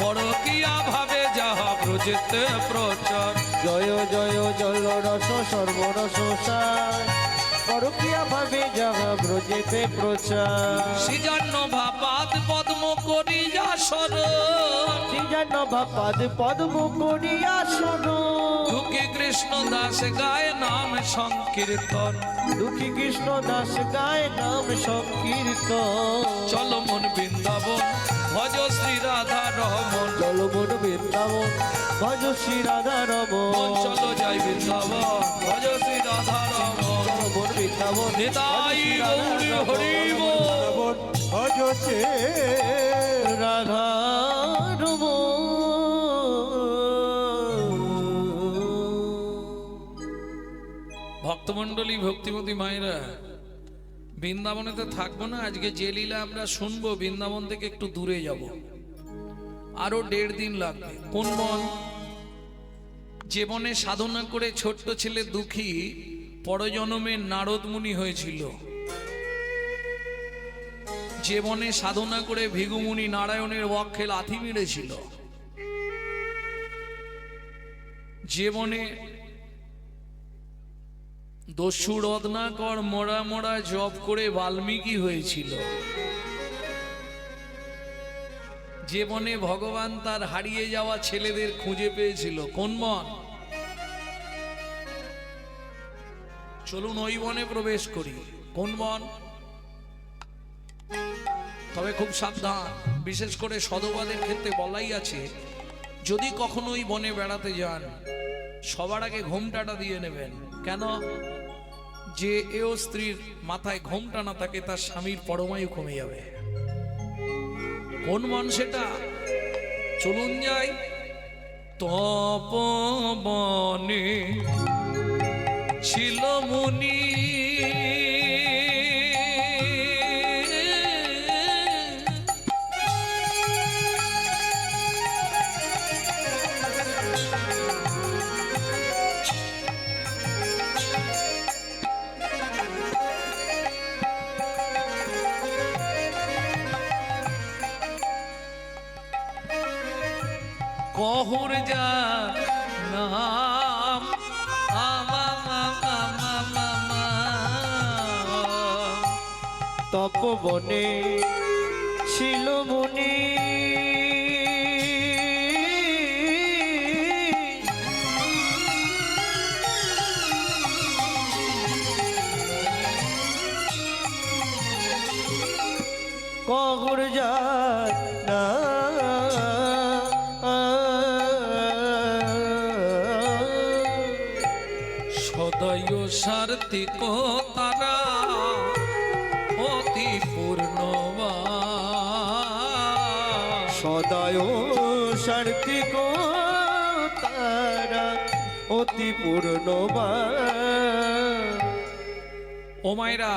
পরকীয়া ভাবে যাহা ব্রজেতে প্রচার। জয় জয় জলরস সর্বরসার, পরকীয়া ভাবে যাহা ব্রজেতে প্রচার। সৃজন্য ভাপাদ পদ্ম করিয়া শরণ, শ্রীজান ভাপাদ পদ্ম করিয়া শরণ। দুঃখী কৃষ্ণ দাস গায় নাম সংকীর্তন, দুঃখী কৃষ্ণ দাস গায় নাম সংকীর্তন। চল মন বৃন্দাবন, ভজ শ্রী রাধা রমন। চল মন বৃন্দাবন, ভজ শ্রী রাধা রমন। চলো যাই বৃন্দাবন, ভজ শ্রী রাধা রমন। চল মন বৃন্দাবন, নিতাই গৌরী হরি বল। ভজছে রাধা ভক্তমণ্ডলী, ভক্তিমতী মায়েরা, বৃন্দাবনেতে থাকবো না। আজকে যে লীলা আমরা শুনবো, বৃন্দাবন থেকে একটু দূরে যাব, আরো 1.5 দিন লাগবে। কোন বন? যে বনে সাধনা করে ছোট্ট ছেলে দুঃখী পরজন্মে নারদ মুনি হয়েছিল, যে বনে সাধনা করে ভৃগুমুনি নারায়ণের বক্ষে লাথি মেরেছিল, যে বনে দস্যু রত্নাকর মোড়া মোড়া জপ করে বাল্মীকি হয়েছিল, যে বনে ভগবান তার হারিয়ে যাওয়া ছেলেদের খুঁজে পেয়েছিল। কোন বন? চলুন ওই বনে প্রবেশ করি। কোন বন? তবে খুব সাবধান, বিশেষ করে সধবাদের ক্ষেত্রে বলাই আছে, যদি কখনো ওই বনে বেড়াতে যান সবার আগে ঘোমটাটা দিয়ে নেবেন। কেন? যে এও স্ত্রীর মাথায় ঘোমটা না থাকে তার স্বামীর পরমায়ু কমে যাবে। কোন বন সেটা? চলুন যাই। তপবনে ছিল মুনি, কহুর যা নাম তপবনে ছিল মুনি, কহুর যার সদয় সার্থিক তারা অতি পূর্ণবান, সদায় সার্থিক তারা অতি পূর্ণবান। ও মায়েরা,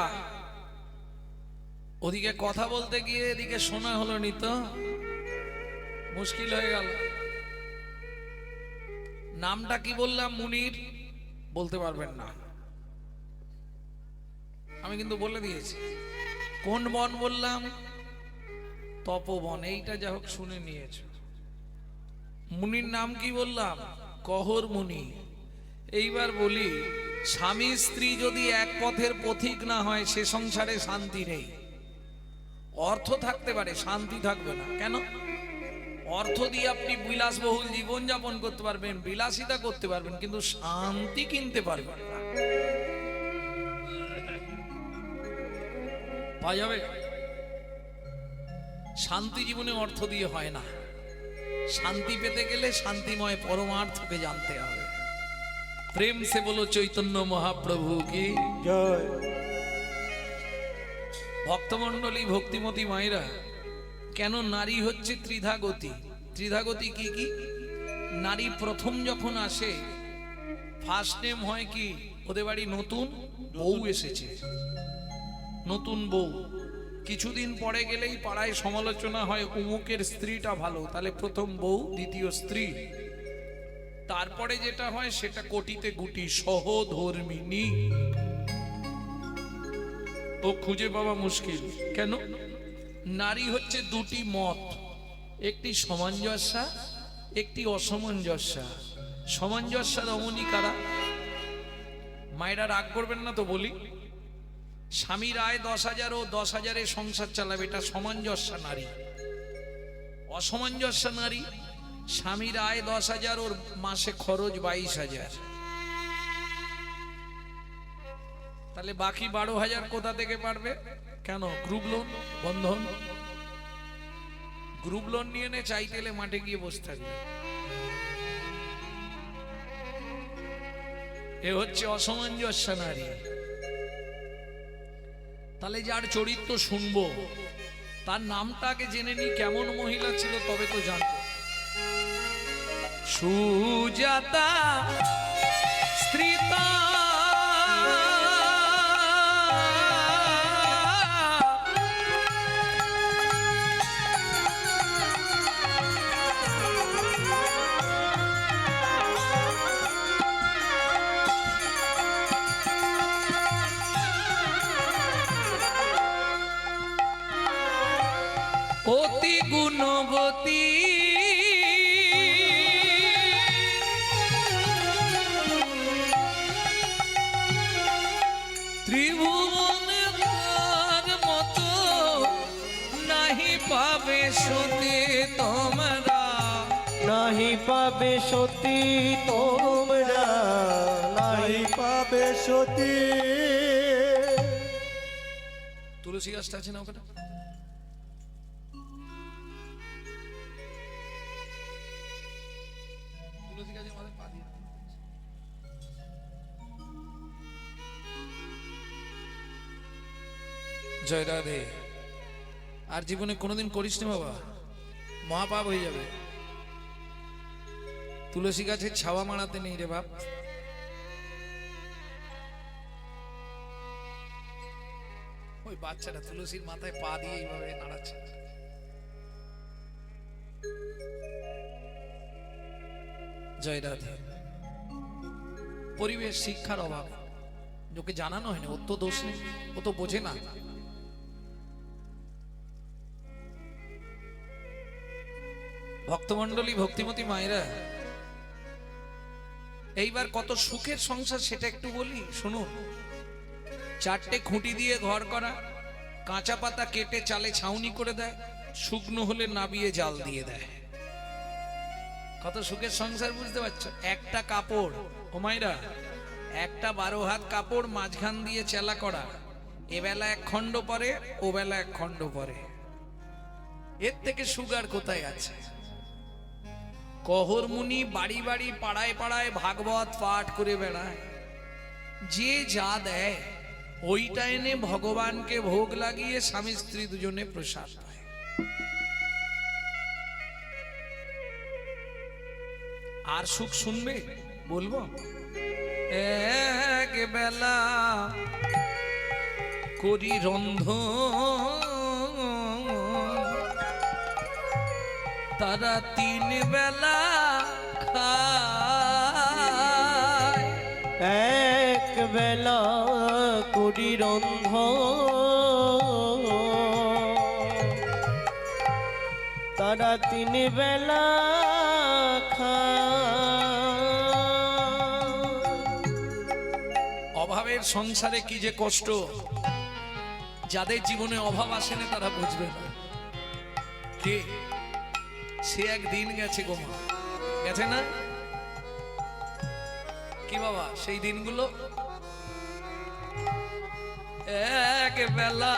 ওদিকে কথা বলতে গিয়ে এদিকে শোনা হলো নি তো, মুশকিল হয়ে গেল। নামটা কি বললাম? মুনির বলতে পারবেন না, আমি কিন্তু বলে দিয়েছি। কোন বন বললাম? তপবন। এইটা যা হোক শুনে নিয়েছ। মুনির নাম কি বললাম? কহর মুনি। এইবার বলি, স্বামী স্ত্রী যদি এক পথের পথিক না হয় সে সংসারে শান্তি নেই। অর্থ থাকতে পারে, শান্তি থাকবে না। কেন? অর্থ দিয়ে আপনি বিলাসবহুল জীবন যাপন করতে পারবেন, বিলাসিতা করতে পারবেন, কিন্তু শান্তি কিনতে পারবেন না। পাওয়া যাবে? শান্তি জীবনে অর্থ দিয়ে হয় না। শান্তি পেতে গেলে শান্তিময় পরমার্থকে জানতে হবে। প্রেম সে বলো চৈতন্য মহাপ্রভু কি জয়। ভক্তমণ্ডলী, ভক্তিমতী মায়েরা, কেন নারী হচ্ছে ত্রিধাগতি? ত্রিধাগতি কি কি? নারী প্রথম যখন আসে ফার্স্ট নেম হয় কি? ওদের বাড়ি নতুন বউ এসেছে, নতুন বউ। কিছুদিন পরে গেলেই পাড়ায় সমালোচনা হয়, অমুকের স্ত্রীটা ভালো, তাহলে প্রথম বউ, দ্বিতীয় স্ত্রী। তারপরে যেটা হয় সেটা কোটিতে গুটি, সহধর্মিনী। ও খুঁজে পাওয়া মুশকিল। কেন? নারী হচ্ছে দুটি মত, একটি সামঞ্জস্যা, একটি অসামঞ্জস্যা। সামঞ্জস্যা রমণী কারা? মায়েরা রাগ করবেন না তো বলি, স্বামীর আয় 10,000 ও 10,000-এ সংসার চালাবে, এটা সামঞ্জস্যা নারী। অসামঞ্জস্যা নারী, স্বামীর আয় 10,000 ওর মাসে খরচ 22,000, তাহলে বাকি 12,000 কোথা থেকে পারবে? কেন? গ্রুপ লোন, বন্ধন। গ্রুপ লোন নিয়ে নে, চাইতে এলে মাঠে গিয়ে বসে থাকবে। এ হচ্ছে অসামঞ্জস্য নারী। তাহলে যার চরিত্র শুনবো তার নামটা আগে জেনে নি, কেমন মহিলা ছিল, তবে তো জানবো। সুজাতা স্ত্রীতা অতি গুণবতী, ত্রিভুবনে তার মতো নাহি পাবে সতী তোমরা, নাহি পাবে সতী তোমরা, নাই পাবে সতী। তুলসী গাছটা আছে না ওখানে? তুলসী গাছের মাথায় পা দিয়ে দাও। জয় রাধে। আর জীবনে কোনোদিন করিস না বাবা, মহাপাপ হয়ে যাবে। তুলসী গাছের ছাওয়া মারাতে নেই রে বাপ। ওই বাচ্চাটা তুলসীর মাথায় পা দিয়ে এইভাবে নাড়াচ্ছে। জয় রাধে। পরিবেশ, শিক্ষার অভাব, ওকে জানানো হয়নি, ওর তো দোষ নেই, ও তো বোঝে না। ভক্তমণ্ডলী, ভক্তিমতী মায়েরা, এইবার কত সুখের সংসার সেটা একটু বলি, শুনুন। 4টে খুঁটি দিয়ে ঘর করা, কাঁচা পাতা কেটে চালে ছাউনি করে দেয়, শুকনো হলে নাবিয়ে জাল দিয়ে দেয়। কত সুখের সংসার, বুঝতে পারছো? একটা কাপড়, ও মায়েরা, একটা 12 হাত কাপড় মাঝখান দিয়ে চেলা করা, এবেলা 1 খণ্ড পরে, ও বেলা 1 খণ্ড পরে। এর থেকে সুগার কোথায় আছে? কহর মুনি বাড়ি বাড়ি, পাড়ায় পাড়ায় ভাগবত পাঠ করে বেড়ায়। যে যা দেয় ওইটা এনে ভগবানকে ভোগ লাগিয়ে স্বামী স্ত্রী দুজনে প্রসাদ পায়। আর সুখ শুনবে? বলবো, এক বেলা করি রন্ধন, তারা তিন বেলা খায়, এক বেলা করি রন্ধ, তারা তিন বেলা খায়। অভাবের সংসারে কি যে কষ্ট, যাদের জীবনে অভাব আসেনি তারা বুঝবে না। কে সে একদিন গেছে গো মা, গেছে না কি বাবা? সেই দিনগুলো এক বেলা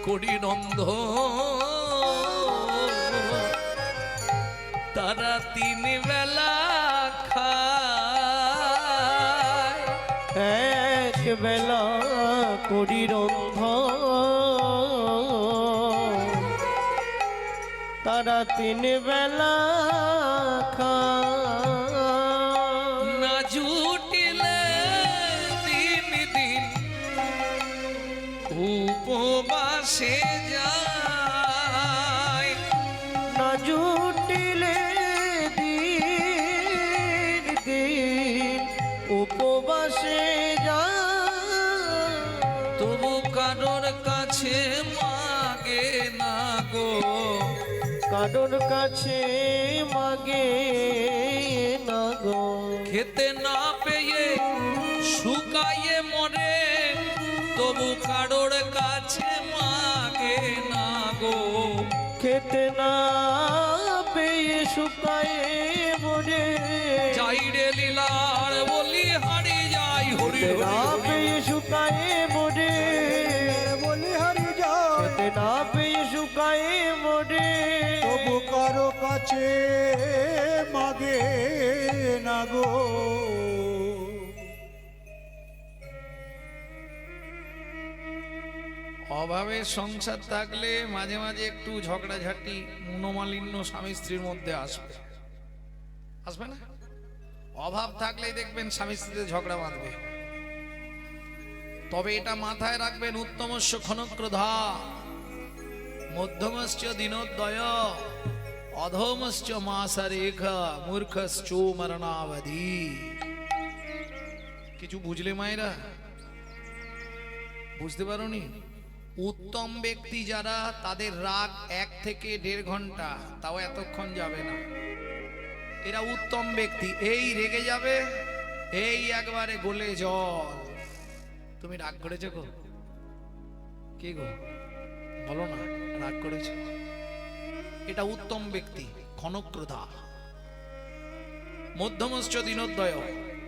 করি নন্দ, তারা তিন বেলা খায়, এক বেলা করি রন্ধ, তারা তিন বেলা খায়। না জুটিলে দিন দিন উপবাসে যায়, না জুটিলে দিন দিন উপবাসে যায়, তবু কারোর কাছে মাগে না গো, কারোর কাছে মাগে না গো। খেতে না পেয়ে শুকায়ে মরে, তবু কারোর কাছে মাগে না গো, খেতে না পেয়ে শুকায়ে মরে, যাই রে লীলার বলি হারি যাই, হরি খেতে না হরি পেয়ে শুকায়ে মরে, বলি হারি যায় খেতে না পেয়ে শুকায়ে মরে, তবু কারো কাছে মাগে না গো। অভাবের সংসার থাকলে মাঝে মাঝে একটু ঝগড়াঝাটি মনোমালিন্য স্বামী স্ত্রীর মধ্যে আসবে, আসবে না? অভাব থাকলেই দেখবেন স্বামী স্ত্রীতে ঝগড়া বাঁধবে। তবে এটা মাথায় রাখবেন, উত্তমস্য ক্ষণক্রোধা, মধ্যমশ্চ দিনোদয়, অধমশ্চ মাসরেখা, মূর্খশ্চ মরণাবধি। কিছু বুঝলে মায়েরা? বুঝতে পারোনি? উত্তম ব্যক্তি যারা, তাদের রাগ 1 থেকে 1.5 ঘন্টা, তাও এতক্ষণ যাবে না। এরা উত্তম ব্যক্তি, এই রেগে যাবে, এই একবারে গলে জল। তুমি রাগ করেছো গো? কি গো বলো না, রাগ করেছো? এটা উত্তম ব্যক্তি, ক্ষণক্রোধা। মধ্যমশ্চ দিনোদয়,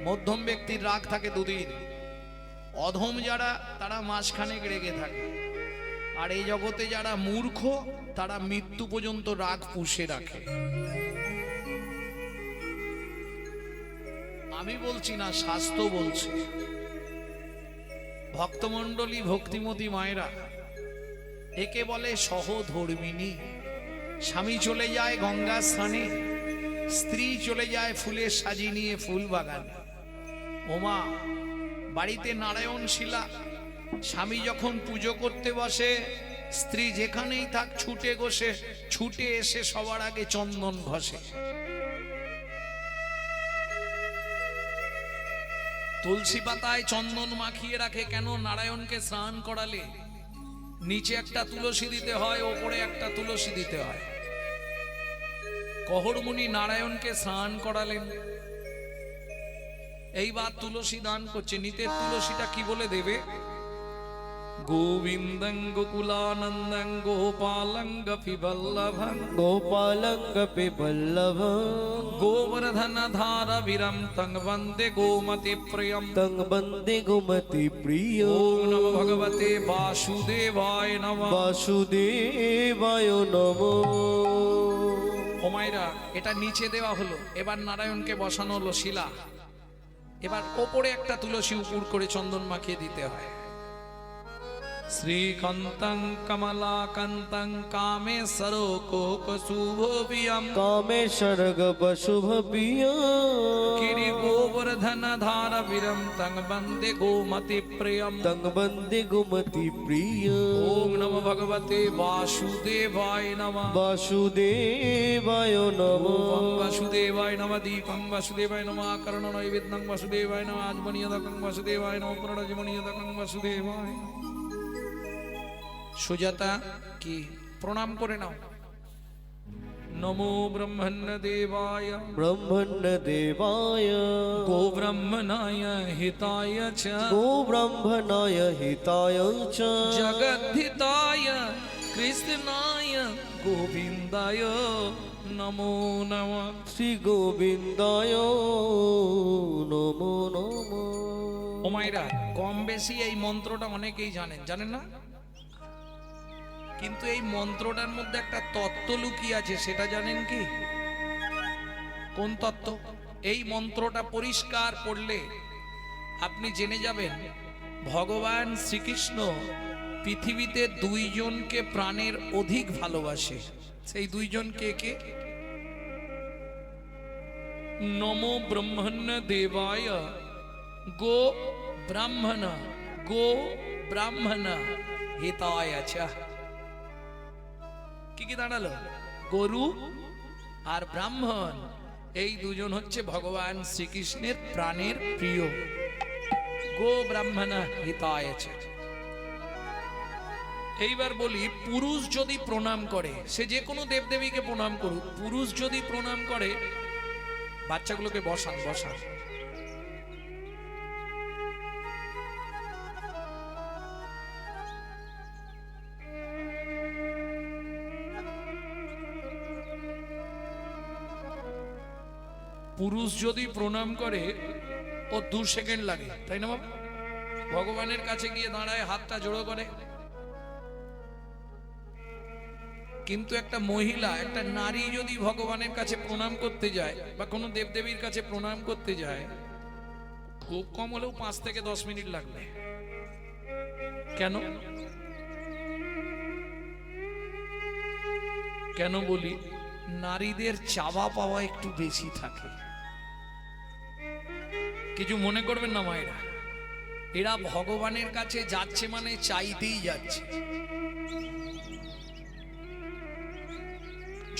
মধ্যম ব্যক্তির রাগ থাকে 2 দিন। অধম যারা, তারা মাসখানেক রেগে থাকে। আর এই জগতে যারা মূর্খ, তারা মৃত্যু পর্যন্ত রাগ পুষে রাখে। আমি বলছি না, শাস্ত্র বলছে। ভক্তমণ্ডলী, ভক্তিমতী মায়েরা, একে বলে সহধর্মিণী। স্বামী চলে যায় গঙ্গা স্নানে, স্ত্রী চলে যায় ফুলের সাজি নিয়ে ফুল বাগানে। ওমা, বাড়িতে নারায়ণ শিলা, স্বামী যখন পুজো করতে বসে, স্ত্রী যেখানেই থাক ছুটে এসে সবার আগে চন্দন ঘষে। তুলসী পাতায় চন্দন মাখিয়ে রাখে। কেন? নারায়ণকে স্নান করালে নিচে একটা তুলসী দিতে হয়, ওপরে একটা তুলসী দিতে হয়। কহরমুনি নারায়ণকে স্নান করালেন, এইবার তুলসী দান করছে। নিতে তুলসীটা কি বলে দেবে? গোবিন্দং গোকুলানন্দং গোপালং গোপীবল্লভং, গোপালং গোপীবল্লভং, গোবর্ধন ধারবীরম তং বন্দে গোমতি প্রিয়ম, তং বন্দে গোমতি প্রিয়। ওম নমো ভগবতে বাসুদেবায় নমঃ। বাসুদেবায় নমঃ। ও মায়েরা, এটা নিচে দেওয়া হলো। এবার নারায়ণকে বসানো হলো শিলা। এবার ওপরে একটা তুলসী উপর করে চন্দন মাখিয়ে দিতে হয়। শ্রীকান্তং কমলাকান্তং কামেশ্বরো কোকশুভবিয়ম कामेश्वर गप शुभ प्रिय गिरि गोवर्धन धार वीरम तंग बंदे गोमति प्रियम तंग बंदे गुमति प्रिय ओम नमो भगवते वासुदेवाय नमः वासुदेवाय नमो ओम वासुदेवाय नमः दीपं वासुदेवाय नमः कर्ण नैवेद्यं वासुदेवाय नमः आजमनीयदकं वासुदेवाय नमः प्रणजमनीयदकं वासुदेवाय सुजाता की प्रणाम करे नाओ नमो ब्रह्मण्य देवाय ब्रह्मण्य देवाय गो ब्रह्मणाय हिताय च गो ब्रह्मणाय हिताय च जगद्धिताय कृष्णाय गोविन्दाय नमो नमः श्री गोविंदाय नमो नमो ও মায়েরা কম বেশি এই মন্ত্রটা অনেকেই জানেন জানেন না কিন্তু এই মন্ত্রটার মধ্যে একটা তত্ত্ব লুকিয়ে আছে সেটা জানেন কি কোন তত্ত্ব এই মন্ত্রটা পরিষ্কার পড়লে আপনি জেনে যাবেন ভগবান শ্রীকৃষ্ণ পৃথিবীতে দুইজনকে প্রাণের অধিক ভালোবাসে সেই দুইজন কে কে নমো ব্রহ্মণ্য দেবায় গো ব্রাহ্মণ হিতায় চ কি দাঁড়ালো গরু আর ব্রাহ্মণ এই দুজন হচ্ছে ভগবান শ্রীকৃষ্ণের প্রাণের প্রিয় গো ব্রাহ্মণ হিতায় চ এইবার বলি পুরুষ যদি প্রণাম করে সে যে কোনো দেবদেবীকে প্রণাম করুক পুরুষ যদি প্রণাম করে বাচ্চাগুলোকে বসান বসান পুরুষ যদি প্রণাম করে ও 2 সেকেন্ড লাগে তাই না বাবা ভগবানের কাছে গিয়ে দাঁড়ায় হাতটা জোড়ো করে কিন্তু একটা মহিলা একটা নারী যদি ভগবানের কাছে প্রণাম করতে যায় বা কোনো দেবদেবীর কাছে প্রণাম করতে যায় খুব কম হলেও 5 থেকে 10 মিনিট লাগবে কেন কেন বলি নারীদের চাওয়া পাওয়া একটু বেশি থাকে কিছু মনে করবেন না মায়েরা এরা ভগবানের কাছে যাচ্ছে মানে চাইতেই যাচ্ছে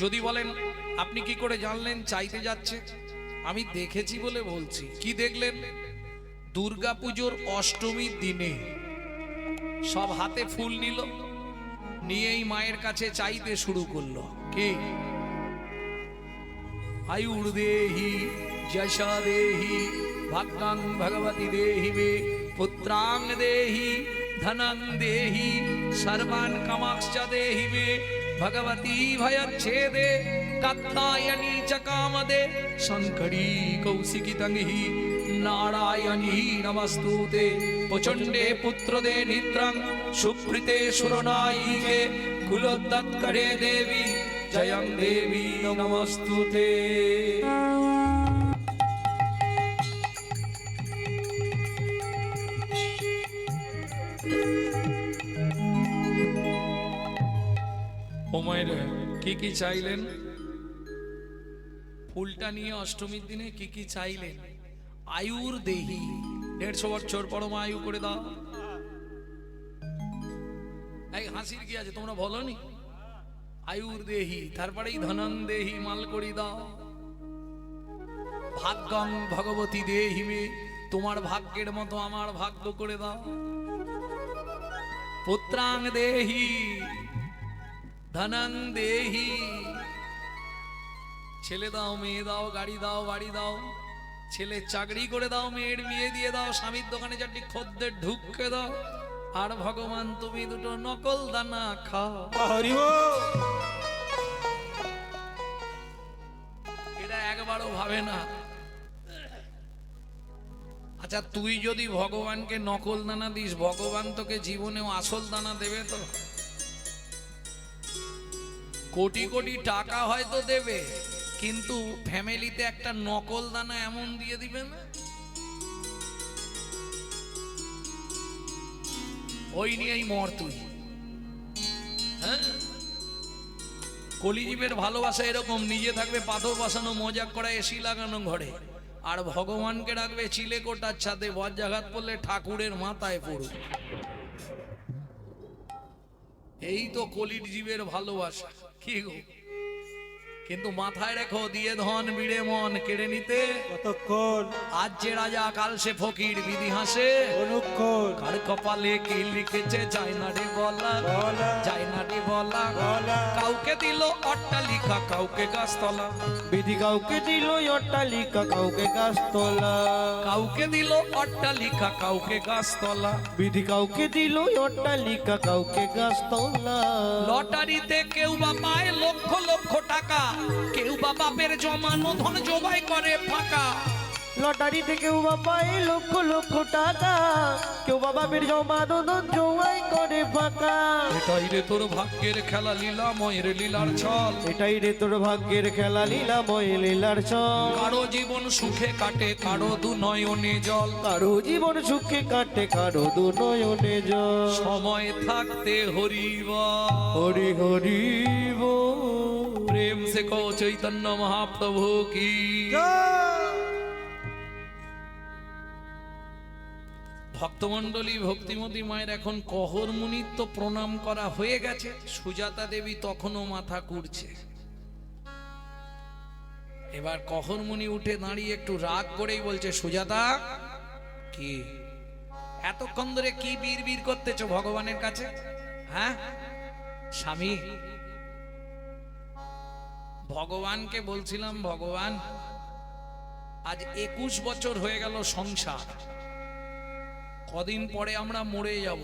যদি বলেন আপনি কি করে জানলেন চাইতে যাচ্ছে আমি দেখেছি বলে বলছি কি দেখলেন দুর্গাপুজোর অষ্টমীর দিনে সব হাতে ফুল নিল নিয়েই মায়ের কাছে চাইতে শুরু করলো কি आयुर देहि यशा देहि भाग्यं भगवती देहि मे पुत्रांग देहि धनं देहि सर्वान् कामांश्च देहि मे भगवती भयच्छेदे कात्यायनी च कामदे शंकरी कौशिकी तंहि नारायणी नमस्तुते प्रचंडे पुत्रदे नित्रं सुप्रीते सुरनायिके कुलोत्तत्करे देवी जयं देवी नमस्तुते ওমাইরে কি চাইলেন ফুলটা নিয়ে অষ্টমীর দিনে কি চাইলেন আয়ুর দেহি 150 বছর পরম আয়ু করে দাও এই হাসির কি আছে তোমরা বলনি আয়ুর দেহি তারপরেই ধনং দেহি মাল করি দাও ভাগ্যং ভগবতী দেহি মে তোমার ভাগ্যের মতো আমার ভাগ্য করে দাও পুত্রাং দেহি ধনং দেহি ছেলে দাও মেয়ে দাও গাড়ি দাও বাড়ি দাও ছেলে চাকরি করে দাও মেয়ের বিয়ে দিয়ে দাও স্বামীর দোকানে 4টি খদ্দের ঢুকে দাও আর ভগবান তুমি 2টো নকল দানা খাও এটা একবারও ভাবে না আচ্ছা তুই যদি ভগবানকে নকল দানা দিস ভগবান তোকে জীবনেও আসল দানা দেবে তো কোটি কোটি টাকা হয়তো দেবে কিন্তু ফ্যামিলিতে একটা নকল দানা এমন দিয়ে দিবে না ওই নিয়েই মর তুই। হ্যাঁ, কলিজীবের ভালোবাসা এরকম, নিজে থাকবে পাথর বসানো, মজা করা, এসি লাগানো ঘরে, আর ভগবানকে রাখবে চিলে কোটার ছাদে, বজ্রাঘাত পড়লে ঠাকুরের মাথায় পড়ুক। এই তো কলির জীবের ভালোবাসা। কি গো, কিন্তু মাথায় রেখো, দিয়ে ধন বিড়ে মন কেড়ে নিতে কতক্ষণ আজ যে রাজা কাল সে ফকির, বিধি হাসে অনুক্ষণ কার কপালে কি লিখেছে যায় না রে বলা, বলা যায় না রে বলা। বলা কাউকে দিল অট্টালিকা, কাউকে গাছতলা, বিধি কাউকে দিল অট্টালিকা, কাউকে গাছতলা। কাউকে দিল অট্টালিকা, কাউকে গাছতলা। বিধি কাউকে দিল অট্টালিকা, কাউকে গাছতলা। লটারিতে কেউ বা পায় লক্ষ লক্ষ টাকা, কেউ বা বাপের জমানো ধন জবাই করে ফাঁকা। লটারিতে কেউ বা পায় লক্ষ লক্ষ টাকা, কেউ বা বাপের জমানো ধন জবাই করে ফাঁকা। এটাই রে তোর ভাগ্যের খেলা, লীলাময়ের লীলার ছল। এটাই রে তোর ভাগ্যের খেলা, লীলাময় লীলার ছল। কারো জীবন সুখে কাটে, কারো দু নয়নে জল। কারো জীবন সুখে কাটে, কারো দু নয়নে জল। সময় থাকতে হরিবা, হরি হরি বল। প্রেম সে কো চৈতন্য মহাপ্রভু কি। ভক্তমণ্ডলী, ভক্তিমতী মায়ের এখন কহর মুনির তো প্রণাম করা হয়ে গেছে, সুজাতা দেবী তখনও মাথা কুড়ছে। এবার কহর মুনি উঠে দাঁড়িয়ে একটু রাগ করেই বলছে, সুজাতা কি এতক্ষণ ধরে কি বিড়বিড় করতেছো ভগবানের কাছে? হ্যাঁ স্বামী, ভগবানকে বলছিলাম, ভগবান আজ 21 বছর হয়ে গেল সংসার, কদিন পরে আমরা মরে যাব,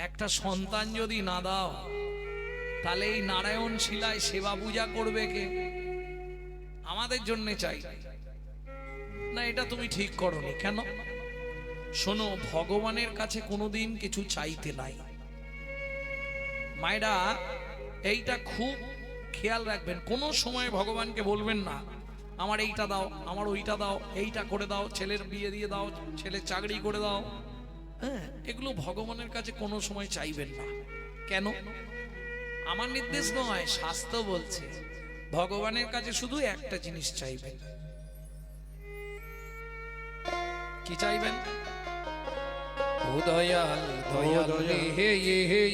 একটা সন্তান যদি না দাও তাহলে এই নারায়ণ শিলায় সেবা পূজা করবে কে? আমাদের জন্য চাই না, এটা তুমি ঠিক করনি কেন? শোনো, ভগবানের কাছে কোনোদিন কিছু চাইতে নাই। মায়েরা এইটা খুব খেয়াল রাখবেন, কোনো সময় ভগবানকে বলবেন না আমার এইটা দাও, আমার ওইটা দাও, এইটা করে দাও, ছেলের বিয়ে দিয়ে দাও, ছেলের চাকরি করে দাও। হ্যাঁ, এগুলো ভগবানের কাছে কোনো সময় চাইবেন না। কেন? আমার নির্দেশ নয়, শাস্ত্র বলছে ভগবানের কাছে শুধু একটা জিনিস চাইবেন। কি চাইবেন? ও দয়াল দয়াল হে হে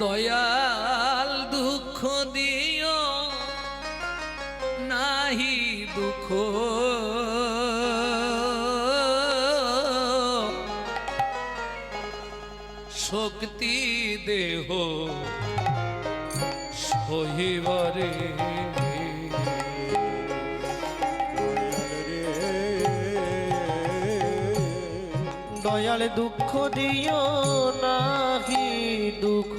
দয়াল, দুঃখ দিও নাহি দুঃখ, শক্তি দেহ সহিবারে। দয়াল দুঃখ দিও নাহি দুঃখ,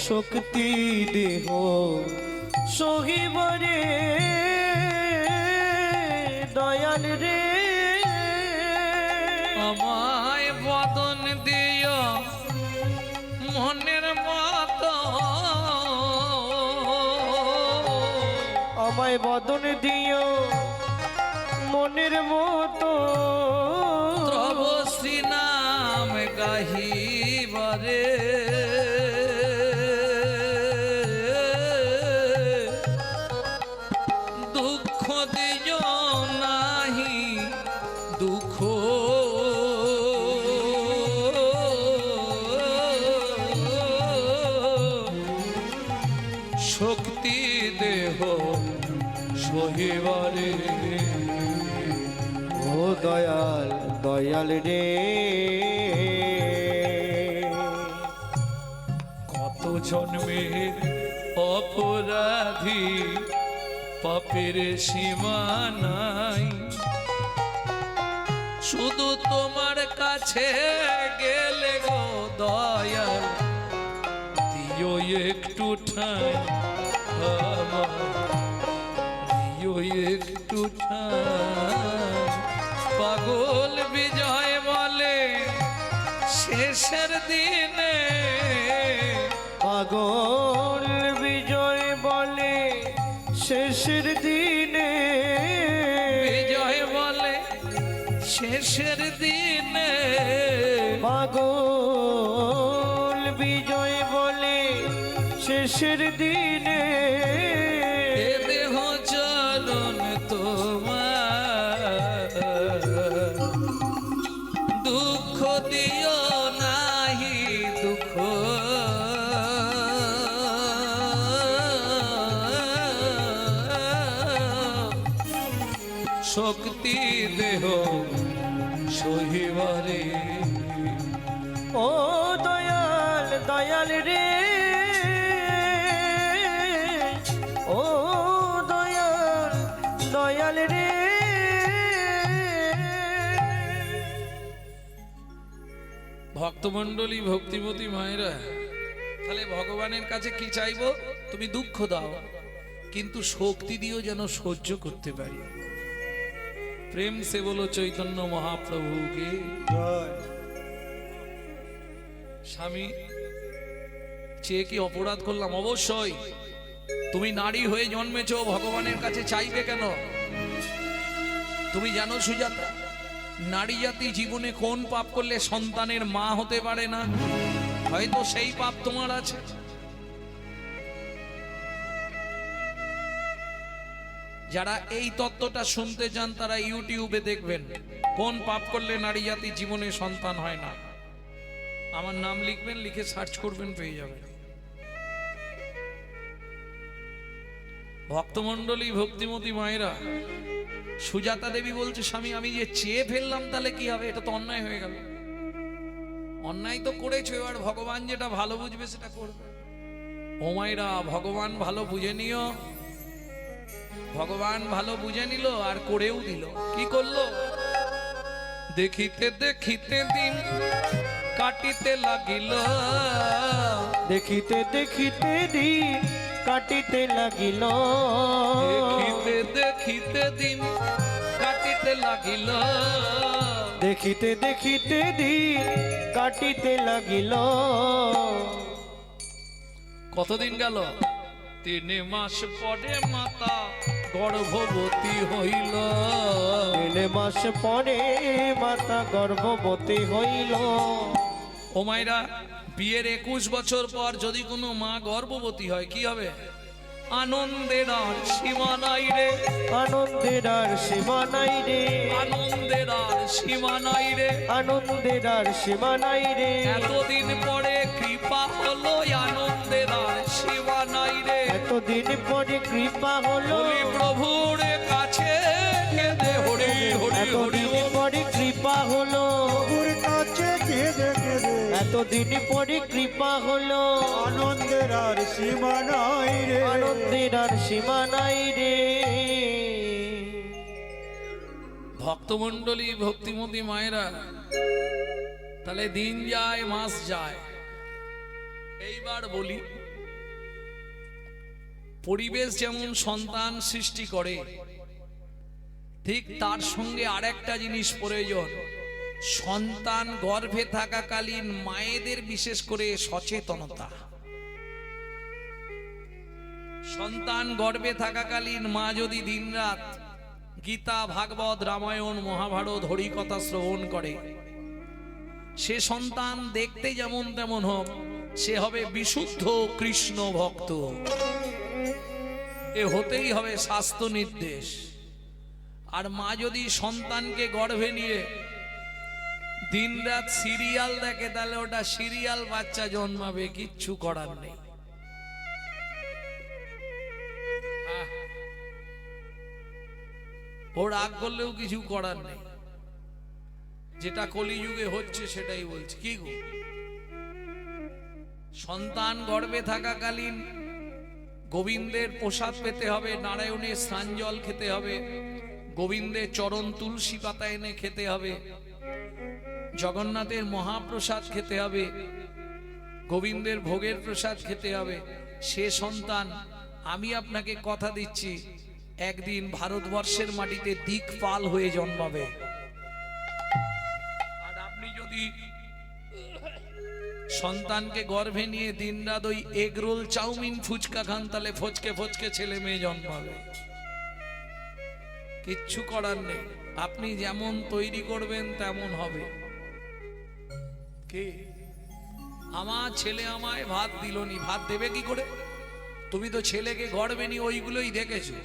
শক্তি দেহ সহিবরে। দয়াল রে আমায় বদন দিও মনের মতো, আমায় বদন দিও মনের মতো, তব শ্রী নাম গাহিবারে। দুঃখ দিও নাহি দুঃখ, শক্তি দেহ সহিবারে। ও দয়াল দয়াল রে কত জন্মের অপরাধী, পাপের সীমা নাই, শুধু তোমার কাছে গেলে গো দয়াল দিও একটু ঠাঁই, আমার দিও একটু ঠাঁই। পাগল বিজয় বলে শেষের দিনে, পাগল বিজয় বলে শেষের দিনে, বিজয় দিনে পাগল বিজয় বলে শেষের দিনে এ দেহ চরণ তোমার দুঃখ দিও নাহি দুঃখ শক্তি দেহ সহিবারে ও দয়াল দয়াল রে ও দয়াল দয়াল রে ভক্তমণ্ডলী ভক্তিমতী মায়েরা, তাহলে ভগবানের কাছে কি চাইবো? তুমি দুঃখ দাও, কিন্তু শক্তি দিও যেন সহ্য করতে পারি। প্রেম সে বলো চৈতন্য মহাপ্রভুকে জয়। স্বামী, চেয়ে কি অপরাধ করলাম? অবশ্যই। তুমি নারী হয়ে জন্মেছ, ভগবানের কাছে চাইবে কেন? তুমি জানো সুজাতা, নারী জাতি জীবনে কোন পাপ করলে সন্তানের মা হতে পারে না? হয়তো সেই পাপ তোমার আছে। যারা এই তত্ত্বটা শুনতে চান তারা ইউটিউবে দেখবেন কোন পাপ করলে নারী জাতি জীবনে সন্তান হয় না। আমার নাম লিখবেন, লিখে সার্চ করবেন, পেয়ে যাবেন। ভক্তমণ্ডলী ভক্তিমতী মায়েরা, সুজাতা দেবী বলছে, স্বামী আমি যে চেয়ে ফেললাম তাহলে কি হবে? এটা তো অন্যায় হয়ে গেল। অন্যায় তো করেছো, এবার ভগবান যেটা ভালো বুঝবে সেটা করবে। ও মায়েরা, ভগবান ভালো বুঝে নিও। ভগবান ভালো বুঝে নিল আর করেও দিল। কি করলো? দেখিতে দেখিতে দিন কাটিতে লাগিল, দেখিতে দেখিতে দিন কাটিতে লাগিল, দেখিতে দেখিতে দিন কাটিতে লাগিল, দেখিতে দেখিতে দিন কাটিতে লাগিল। কতদিন গেল? 3 মাস পরে মাতা গর্ভবতী হইল, 3 মাস পরে মাতা গর্ভবতী হইল। ও মায়েরা, বিয়ের 21 বছর পর যদি কোনো মা গর্ভবতী হয় কি হবে? আনন্দের আর সীমা নাই রে, আনন্দের আর সীমা নাই রে, আনন্দের আর সীমা নাই রে, আনন্দের আর সীমা নাই রে। এতদিন পরে কৃপা হলো, আনন্দের আর সীমা নাই রে। এতদিন পরে কৃপা হলো, হরি প্রভুর কাছে কেঁদে হরি হরি হরি এতদিন পরে কৃপা হলো, প্রভুর কাছে কেঁদে কেঁদে এতদিন পরে কৃপা হলো। আনন্দের আর সীমা নাই রে, আনন্দের আর সীমা নাই রে। ভক্তমণ্ডলী ভক্তিমতী মায়েরা, তাহলে দিন যায় মাস যায়। এইবার বলি, পরিবেশ যেমন সন্তান সৃষ্টি করে, ঠিক তার সঙ্গে আরেকটা জিনিস প্রয়োজন। সন্তান গর্ভে থাকাকালীন মায়েদের বিশেষ করে সচেতনতা। সন্তান গর্ভে থাকাকালীন মা যদি দিনরাত গীতা, ভাগবত, রামায়ণ, মহাভারত, হরিকথা শ্রবণ করে, সে সন্তান দেখতে যেমন তেমন হোক, সে হবে বিশুদ্ধ কৃষ্ণ ভক্ত। এ হতেই হবে শাস্ত্র নির্দেশ। আর মা যদি সন্তানকে গর্ভে নিয়ে দিনরাত সিরিয়াল দেখে, তাহলে ওটা সিরিয়াল বাচ্চা জন্মাবে, কিচ্ছু করার নেই। ও রাগ করলেও কিছু করার নেই। যেটা কলিযুগে হচ্ছে সেটাই বলছি। কি গো, সন্তান গর্ভে থাকাকালীন গোবিন্দের প্রসাদ পেতে হবে, নারায়ণের স্নান জল খেতে হবে, গোবিন্দের চরণ তুলসী পাতা এনে খেতে হবে, জগন্নাথের মহাপ্রসাদ খেতে হবে, গোবিন্দের ভোগের প্রসাদ খেতে হবে। সে সন্তান, আমি আপনাকে কথা দিচ্ছি, একদিন ভারতবর্ষের মাটিতে দিকপাল হয়ে জন্মাবে। আর আপনি যদি সন্তানকে গর্ভে নিয়ে দিনরাত ওই এগ রোল, চাউমিন, ফুচকা খান, তাহলে ফচকে ফচকে ছেলে মেয়ে জন্মাবে। কিচ্ছু করার নেই। আপনি যেমন তৈরি করবেন তেমন হবে। কে? আমার ছেলে আমায় ভাত দিলনি, ভাত দেবে কি করে? তুমি তো ছেলেকে গড়বেনি, ওইগুলোই দেখেছো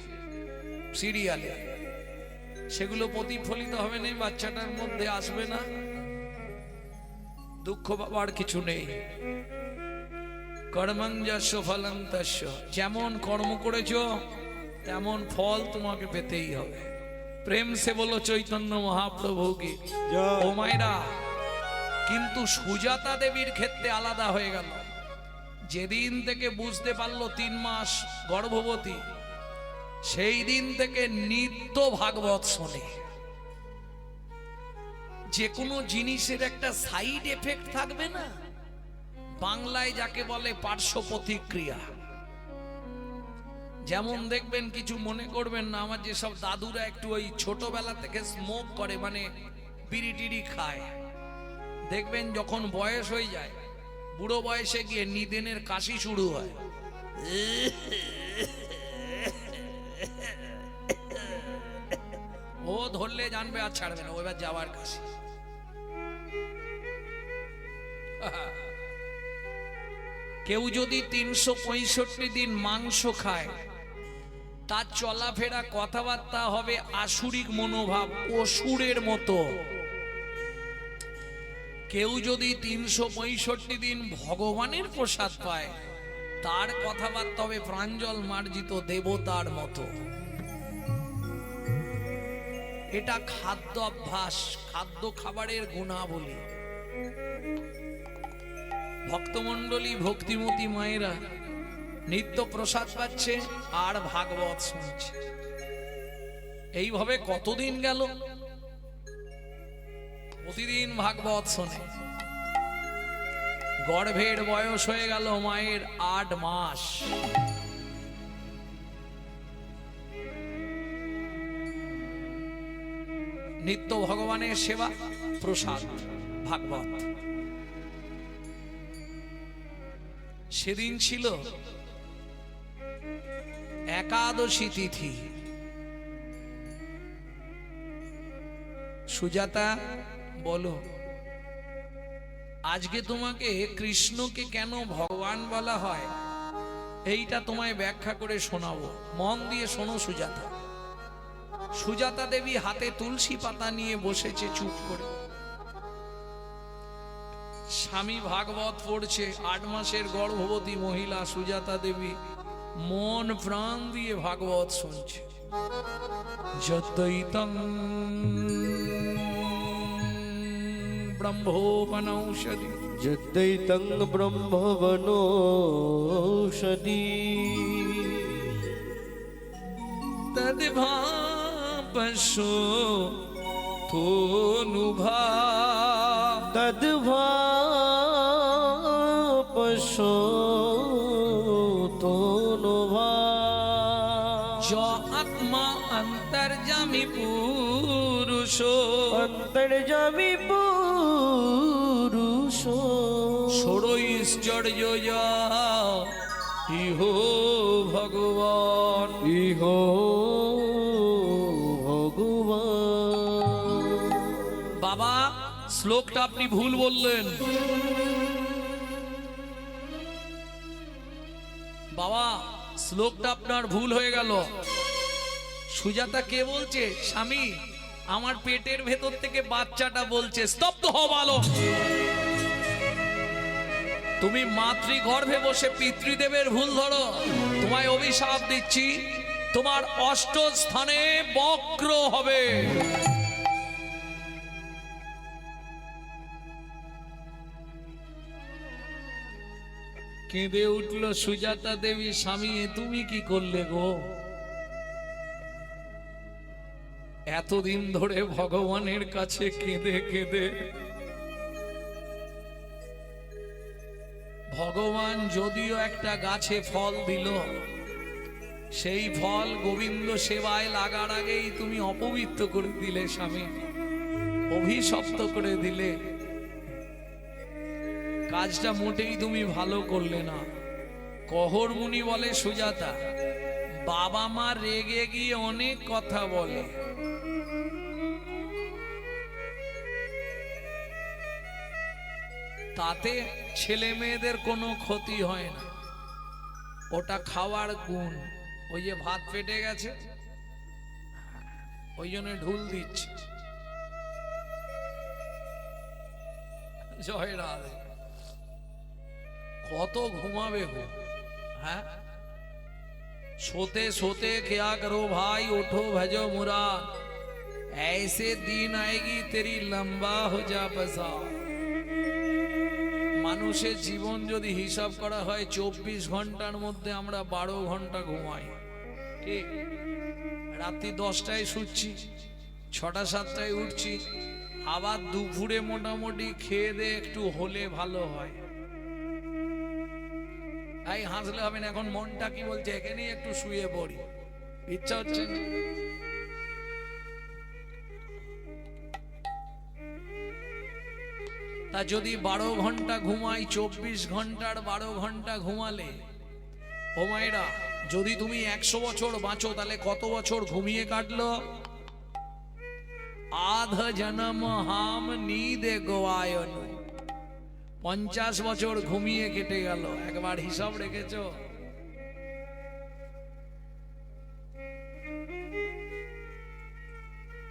সিরিয়ালে, সেগুলো প্রতিফলিত হবে না, বাচ্চাটার মধ্যে আসবে না। দুঃখ পাবার কিছু নেই। কর্মং যস্য ফলং তস্য, যেমন কর্ম করেছো তেমন ফল তোমাকে পেতেই হবে। প্রেম সে বলো চৈতন্য মহাপ্রভু কি। জয়। ও মায়েরা, কিন্তু সুজাতা দেবীর ক্ষেত্রে আলাদা হয়ে গেল। যেদিন থেকে বুঝতে পারলো 3 মাস গর্ভবতী, সেই দিন থেকে নিত্য ভাগবত শোনে। যে কোনো জিনিসের একটা সাইড এফেক্ট থাকবে না, বাংলায় যাকে বলে পার্শ্ব প্রতিক্রিয়া। যেমন দেখবেন, কিছু মনে করবেন না, আমার যেসব দাদুরা একটু ওই ছোটবেলা থেকে স্মোক করে, মানে বিড়ি টিড়ি খায়, দেখবেন যখন বয়স হয়ে যায়, বুড়ো বয়সে গিয়ে নিদেনের কাশি শুরু হয়। ও ধরলে জানবে আর ছাড়বে না, ওইবার যাওয়ার কাশি। কেউ যদি 365 দিন মাংস খায়, তার চলাফেরা কথাবার্তা হবে আসুরিক মনোভাব, অসুরের মতো। কেউ যদি 365 দিন ভগবানের প্রসাদ পায়, তার কথাবার্তা হবে প্রাঞ্জল মার্জিত দেবতার মতো। এটা খাদ্য অভ্যাস, খাদ্য খাবারের গুণাবলী। ভক্তমণ্ডলী, ভক্তিমতী মায়েরা নিত্য প্রসাদ পাচ্ছে আর ভাগবত শুনছে। এইভাবে কতদিন গেল, প্রতিদিন ভাগবত শোনে। গর্ভের বয়স হয়ে গেল মায়ের 8 মাস। নিত্য ভগবানের সেবা, প্রসাদ, ভাগবত। সেদিন ছিল একাদশী তিথি। সুজাতা, বলো আজকে তোমাকে কৃষ্ণকে কেন ভগবান বলা হয়, এইটা তোমায় ব্যাখ্যা করে শোনাবো। মন দিয়ে শোনো সুজাতা। সুজাতা দেবী হাতে তুলসী পাতা নিয়ে বসেছে চুপ করে। স্বামী ভাগবত পড়ছে। 8 মাসের গর্ভবতী মহিলা সুজাতা দেবী মন প্রাণ দিয়ে ভাগবত শুনছে। যতৈতং ব্রহ্মবনৌষধি, যদ্দৈতং ব্রহ্মবনৌষধি, তদ্ভাপশো তোনুভা, তদ্ভাপশো তোনুভা। য আত্মা অন্তর্যামী পুরুষো, অন্তর্যামী পুরুষো, ষড়ৈশ্চর্য ইহো ভগবান, ইহো ভগবান। বাবা, শ্লোকটা আপনি ভুল বললেন। বাবা, শ্লোকটা আপনার ভুল হয়ে গেল। সুজাতা কে বলছে? স্বামী, আমার পেটের ভেতর থেকে বাচ্চাটা বলছে। স্তব্ধ হও ভালো। তুমি মাতৃগর্ভে বসে পিতৃদেবের ভুল ধরো। তোমায় অভিশাপ দিচ্ছি, তোমার 8 স্থানে বক্র হবে। কেঁদে উঠল সুজাতা দেবী। স্বামী, তুমি কি করলে গো? এতদিন ধরে ভগবানের কাছে কেঁদে কেঁদে ভগবান যদিও একটা গাছে ফল দিল, সেই ফল গোবিন্দ সেবায় লাগার আগেই তুমি অপবিত্র করে দিলে স্বামী, অভিশপ্ত করে দিলে। কাজটা মোটেই তুমি ভালো করলে না। কহর মুনি বলে, সুজাতা, বাবা মা রেগে গিয়ে অনেক কথা বলে, তাতে ছেলে মেয়েদের কোনো ক্ষতি হয় না, ওটা খাওয়ার গুণ। ওই যে ভাত পেটে গেছে, ওই জন্য ঢুল দিচ্ছে। জয় রাধে। কত ঘুমাবে গো? হ্যাঁ, सोते सोते क्या करो भाई, उठो भजो मुराद, ऐसे दिन आएगी तेरी लंबा हो जा बसा। মানুষের জীবন যদি হিসাব করা হয় 24 ঘন্টার মধ্যে আমরা 12 ঘন্টা ঘুমাই, ঠিক? রাত্রি 10টায় শুচ্ছি, 6টা 7টায় উঠছি, আবার দুপুরে মোটামুটি খেয়ে দিয়ে একটু হলে ভালো হয়। এই হাসলে হবে না, এখন মনটা কি বলছে, এখানেই একটু শুয়ে পড়ি, ইচ্ছা হচ্ছে না। তা যদি 12 ঘন্টা ঘুমাই, 24 ঘন্টার 12 ঘন্টা ঘুমালে, ও মায়েরা, যদি তুমি 100 বছর বাঁচো তাহলে কত বছর ঘুমিয়ে কাটলো? আধ জনম হাম নীদে গোয়ায়ন, 50 বছর ঘুমিয়ে কেটে গেল। একবার হিসাব রেখেছ?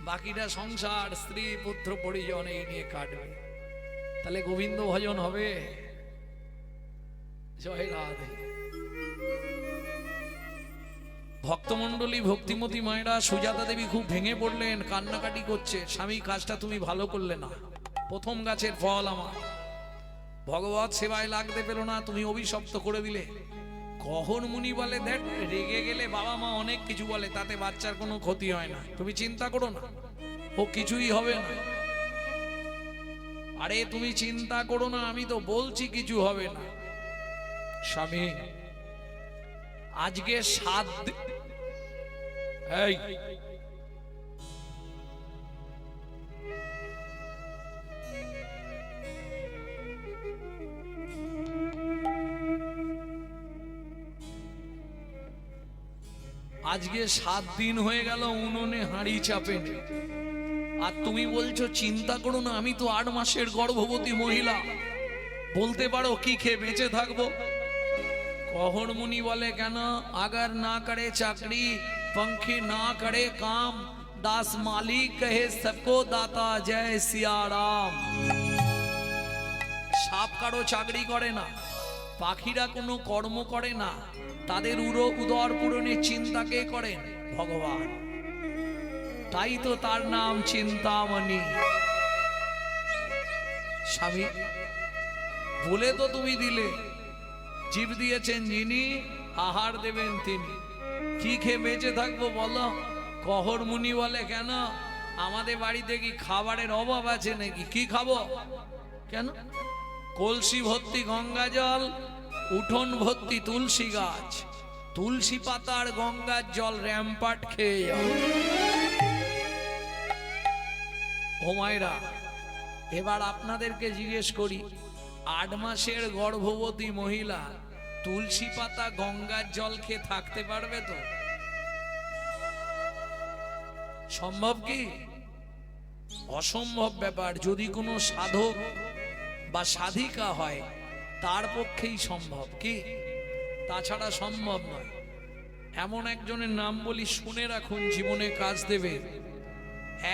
বাকিটা সংসার, স্ত্রী, পুত্র, পরিজন এই নিয়ে কাটবে। তাহলে গোবিন্দ ভজন হবে? জয় রাধে। ভক্তমন্ডলী, ভক্তিমতী মায়েরা, সুজাতা দেবী খুব ভেঙে পড়লেন, কান্নাকাটি করছে, স্বামী কাজটা তুমি ভালো করলে না, প্রথম গাছের ফল আমার, ভগবত সেবায় লাগতে পেল না, তুমি অভিশপ্ত করে দিলে। কখন মুনি বলে, দেখ রেগে গেলে বাবা মা অনেক কিছু বলে, তাতে বাচ্চার কোনো ক্ষতি হয় না, তুমি চিন্তা করো না, ও কিছুই হবে না। আরে তুমি চিন্তা করো না, আমি তো বলছি কিছু হবে না। স্বামী আজকে 7 দিন, এই আজকে 7 দিন হয়ে গেল উনুনে হাঁড়ি চাপেন, আর তুমি বলছো চিন্তা করো না, আমি তো 8 মাসের গর্ভবতী মহিলা, বলতে পারো কি খেয়ে বেঁচে থাকবো? কহর মুনি বলে, কেন? अगर ना करे चाकरी, पंखी ना करे काम, दास मालिक कहे सबको दाता, जय सिया राम। সাপ কারো চাকরি করে না, পাখিরা কোনো কর্ম করে না, তাদের উদর পূরণের চিন্তা কে করেন? ভগবান। তাই তো তার নাম চিন্তামণি। স্বামী বলে তো তুমি দিলে, জীব দিয়েছেন যিনি, আহার দেবেন তিনি, কি খেয়ে বেঁচে থাকবো বলো? কহর মুনি বলে, কেন? আমাদের বাড়িতে কি খাবারের অভাব আছে নাকি? কি খাবো? কেন? কলসি ভর্তি গঙ্গা জল, উঠোন ভর্তি তুলসী গাছ, তুলসী পাতার গঙ্গার জল র্যাম্পাট খেয়ে যাও। ও মায়েরা, এবার আপনাদেরকে জিজ্ঞেস করি, 8 মাসের গর্ভবতী মহিলা তুলসী পাতা গঙ্গার জল খেয়ে থাকতে পারবে তো? সম্ভব কি? অসম্ভব ব্যাপার। যদি কোনো সাধক বা সাধিকা হয় তার পক্ষেই সম্ভব, কি তাছাড়া সম্ভব নয়। এমন একজনের নাম বলি, শুনে রাখুন, জীবনে কাজ দেবে।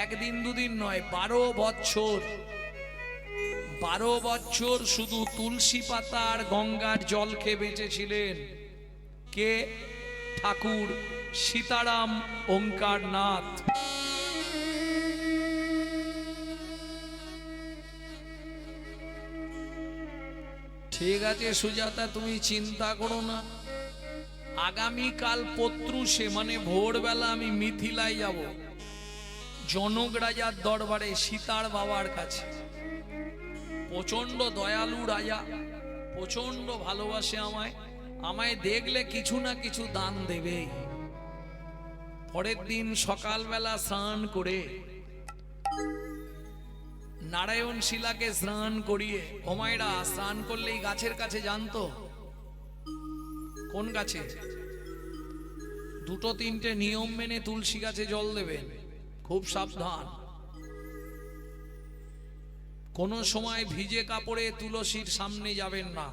একদিন দুদিন নয়, 12 বছর, 12 বছর শুধু তুলসী পাতা আর গঙ্গার জল খেয়ে বেঁচেছিলেন। কে? ঠাকুর সীতারাম ওঙ্কারনাথ। ঠিক আছে সুজাতা, তুমি চিন্তা করো না, আগামীকাল পত্রুষে মানে ভোরবেলা আমি মিথিলায় যাব, জনক রাজার দরবারে, সীতার বাবার কাছে। প্রচন্ড দয়ালু রাজা, প্রচন্ড ভালোবাসে আমায়, আমায় দেখলে কিছু না কিছু দান দেবে। পরের দিন সকালবেলা স্নান করে নারায়ণ শিলাকে স্নান করিয়ে, ওমায়রা স্নান করলেই গাছের কাছে জানতো, কোন গাছে? 2-3টে নিয়ম মেনে তুলসী গাছে জল দেবেন, খুব সাবধান, কোনো সময় ভিজে কাপড়ে তুলসীর সামনে যাবেন না।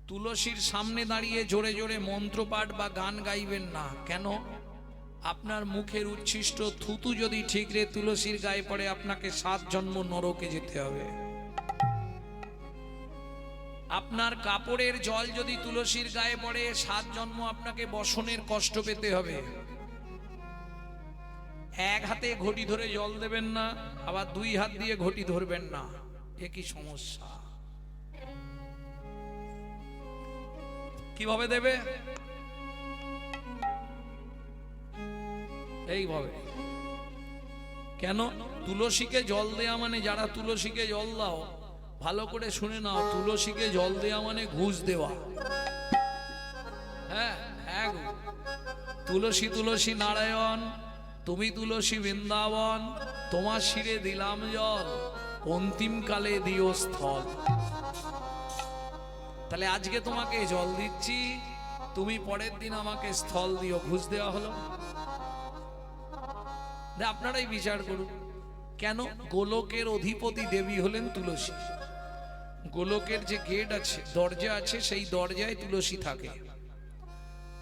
তুলসীর সামনে দাঁড়িয়ে জোরে জোরে মন্ত্রপাঠ বা গান গাইবেন না। কেন? আপনার মুখের উচ্ছিষ্ট থুতু যদি ঠিকরে তুলসীর গায়ে পড়ে আপনাকে 7 জন্ম নরকে যেতে হবে। আপনার কাপড়ের জল যদি তুলসীর গায়ে পড়ে 7 জন্ম আপনাকে বসনের কষ্ট পেতে হবে। এক হাতে ঘটি ধরে জল দেবেন না, আবার 2 হাত দিয়ে ঘটি ধরবেন না। এ কি সমস্যা? কিভাবে দেবে? এইভাবে। কেন? তুলসীকে জল দেয়া মানে, যারা তুলসীকে জল দাও ভালো করে শুনে নাও, তুলসীকে জল দেয়া মানে ঘুষ দেওয়া। হ্যাঁ, তুলসী তুলসী নারায়ণ, তুমি তুলসী বৃন্দাবন, তোমার শিরে দিলাম জল, অন্তিম কালে দিও স্থল। তাহলে আজকে তোমাকে জল দিচ্ছি, তুমি পরের দিন আমাকে স্থল দিও। ঘুষ দেওয়া হলো? আপনারাই বিচার করুন। কেন? গোলকের অধিপতি দেবী হলেন তুলসী। গোলকের যে গেট আছে, দরজা আছে, সেই দরজায় তুলসী থাকে।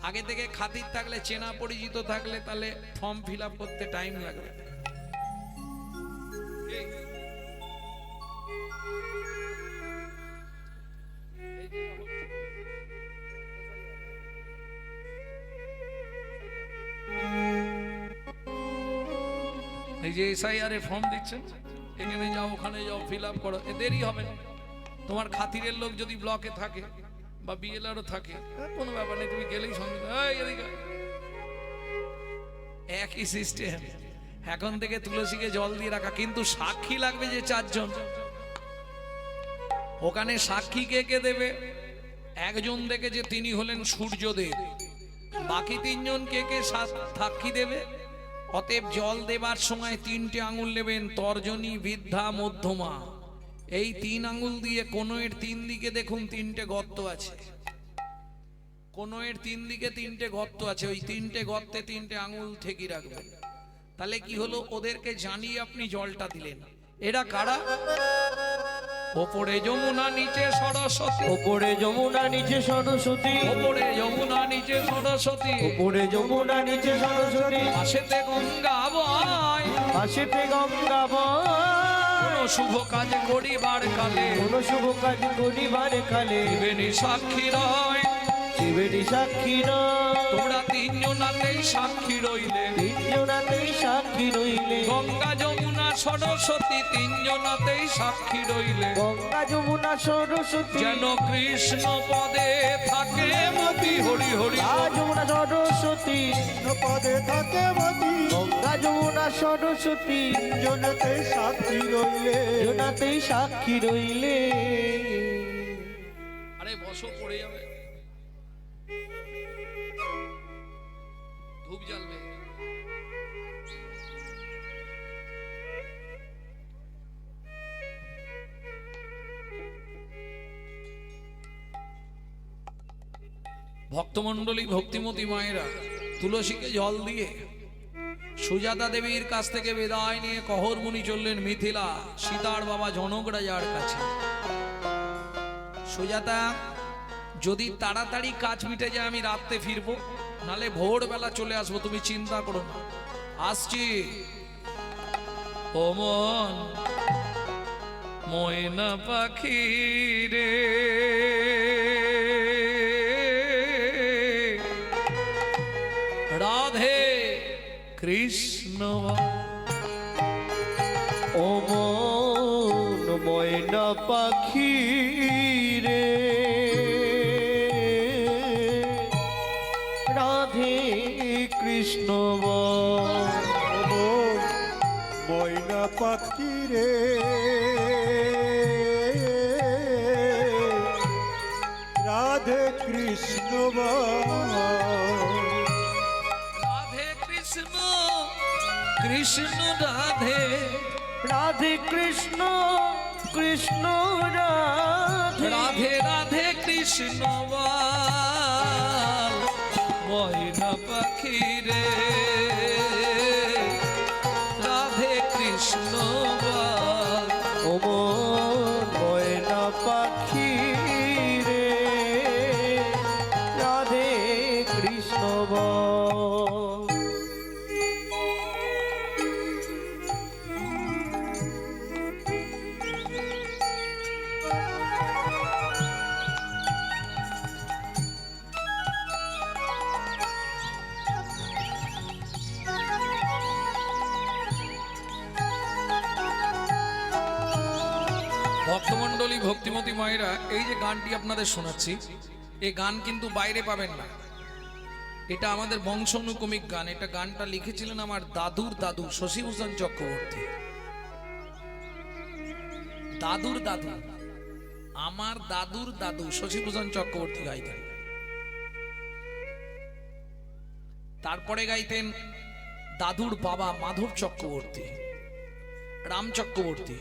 আগে থেকে খাতির থাকলে, চেনা পরিচিত থাকলে, তাহলে ফর্ম ফিল আপ করতে টাইম লাগবে। এই যে SIR এর ফর্ম দিচ্ছেন, এখানে যাও ওখানে যাও ফিল আপ করো, দেরি হবে না। তোমার খাতিরের লোক যদি ব্লকে থাকে বা BLR থাকে, কোনো ব্যাপার নেই, তুমি গেলেই সঙ্গে একই সিস্টেম। এখন থেকে তুলসীকে জল দিয়ে রাখা, কিন্তু সাক্ষী লাগবে যে 4 জন। ওখানে সাক্ষী কে কে দেবে? একজন দেখে যে তিনি হলেন সূর্যদেব, বাকি 3 জন কে কে সাক্ষী দেবে? অতএব জল দেবার সময় 3টে আঙুল নেবেন, তর্জনী, বৃদ্ধা, মধ্যমা। এই 3 আঙুল দিয়ে কোণের 3 দিকে দেখুন 3টে গর্ত আছে। কোণের 3 দিকে 3টে গর্ত আছে, ওই 3টে গর্তে 3টে আঙুল ঠেকি রাখবেন। তাহলে কি হলো? ওদেরকে জানিয়ে আপনি জলটা দিলেন। এরা কারা? ওপরে যমুনা নিচে সরস্বতী, ওপরে যমুনা নিচে সরস্বতী, ওপরে যমুনা নিচে সরস্বতী, ওপরে যমুনা নিচে সরস্বতী, পাশেতে গঙ্গা বয়, পাশেতে গঙ্গা বয়। কোন শুভ কাজ করিবার কালে, কোন শুভ কাজ করিবার কালে, ত্রিবেণী সাক্ষী রয়, ত্রিবেণী সাক্ষী রয়। তোমরা 3 জনাতেই সাক্ষী রইলে, 3 জনাতেই সাক্ষী রইলে। গঙ্গা যমুনা সরস্বতী 3 জনাতেই সাক্ষী রইলে। গঙ্গা যমুনা সরস্বতী যেন কৃষ্ণ পদে থাকে মতি, হরি হরি। গঙ্গা যমুনা সরস্বতী পদে থাকে মতি, গঙ্গা যমুনা সরস্বতী জনতে সাক্ষী রইলে। জনাতেই সাক্ষী রইলে। আরে বসো, পড়ে যাবে, ধূপ জ্বালবে। ভক্তমণ্ডলী, ভক্তিমতী মায়েরা, তুলসীকে জল দিয়ে সুজাতা দেবীর কাছ থেকে বিদায় নিয়ে কহর মুনি চললেন মিথিলা, সীতার বাবা জনক রাজার কাছে। সুজাতা, যদি তাড়াতাড়ি কাজ মিটে যায় আমি রাতে ফিরবো, নালে ভোরবেলা চলে আসবো, তুমি চিন্তা করো না, আসছি। ও মন ময়না পাখি রে, রাধে কৃষ্ণ। ও মন ময়না পাখি রে, রাধে কৃষ্ণ বল। ময়না পাখি রে, রাধে কৃষ্ণ বল। রাধে কৃষ্ণ, কৃষ্ণ রাধে, রাধে কৃষ্ণ, কৃষ্ণ রাধে, রাধে রাধে কৃষ্ণ বল। ময়না পাখি রে, রাধে কৃষ্ণ বল। ভক্তমণ্ডলী, ভক্তিমতী মায়েরা, এই যে গানটি আপনাদের শোনাচ্ছি, এই গান কিন্তু বাইরে পাবেন না। এটা আমাদের বংশানুক্রমিক গান। এটা গানটা লিখেছিলেন আমার দাদুর দাদু শশীভূষণ চক্রবর্তী। দাদুর দাদু, আমার দাদুর দাদু শশীভূষণ চক্রবর্তী গাইতেন। তারপরে গাইতেন দাদুর বাবা মাধব চক্রবর্তী, রাম চক্রবর্তী।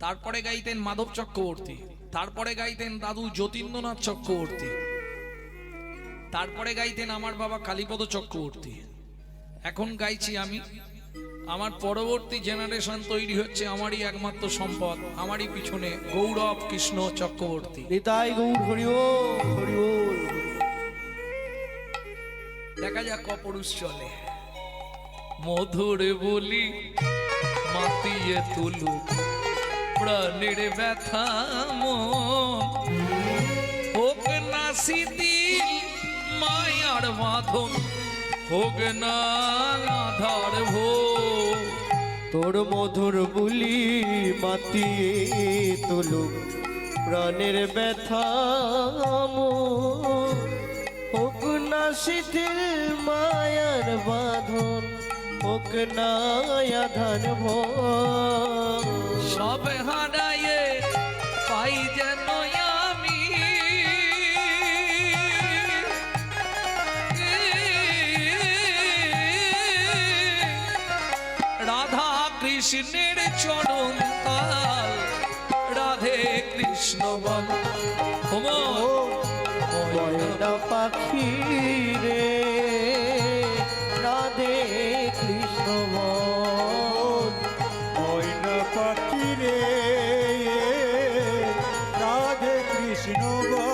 তারপরে গাইতেন মাধব চক্রবর্তী। তারপরে গাইতেন দাদু যতীন্দ্রনাথ চক্রবর্তী। তারপরে গাইতেন আমার বাবা কালীপদ চক্রবর্তী। এখন গাইছি আমি। আমার পরবর্তী জেনারেশন তৈরি হচ্ছে, আমারই একমাত্র সম্পদ, আমারই পিছনে গৌরব কৃষ্ণ চক্রবর্তী। নিতাই গৌর হরি বল, হরি বল। দেখা যাক কপুরুষ চলে। মধুর বলি মাতিয়ে তুলুক প্রাণের ব্যথা মন, হোক না শিথিল মায়ার বাঁধন, হোক না আধার ভোর। তোর মধুর বুলি মাতিয়ে তুলুক প্রাণের ব্যথা মন, হোক না শিথিল মায়ার বাঁধন, হোক না আধার ভোর। সব হারায়ে পাই যেন আমি রাধা কৃষ্ণের চরণ তাল, রাধে কৃষ্ণ বল। ময়না পাখি রে রাধে কৃষ্ণ বল। ময়না পাখি রে রাধে কৃষ্ণ বল।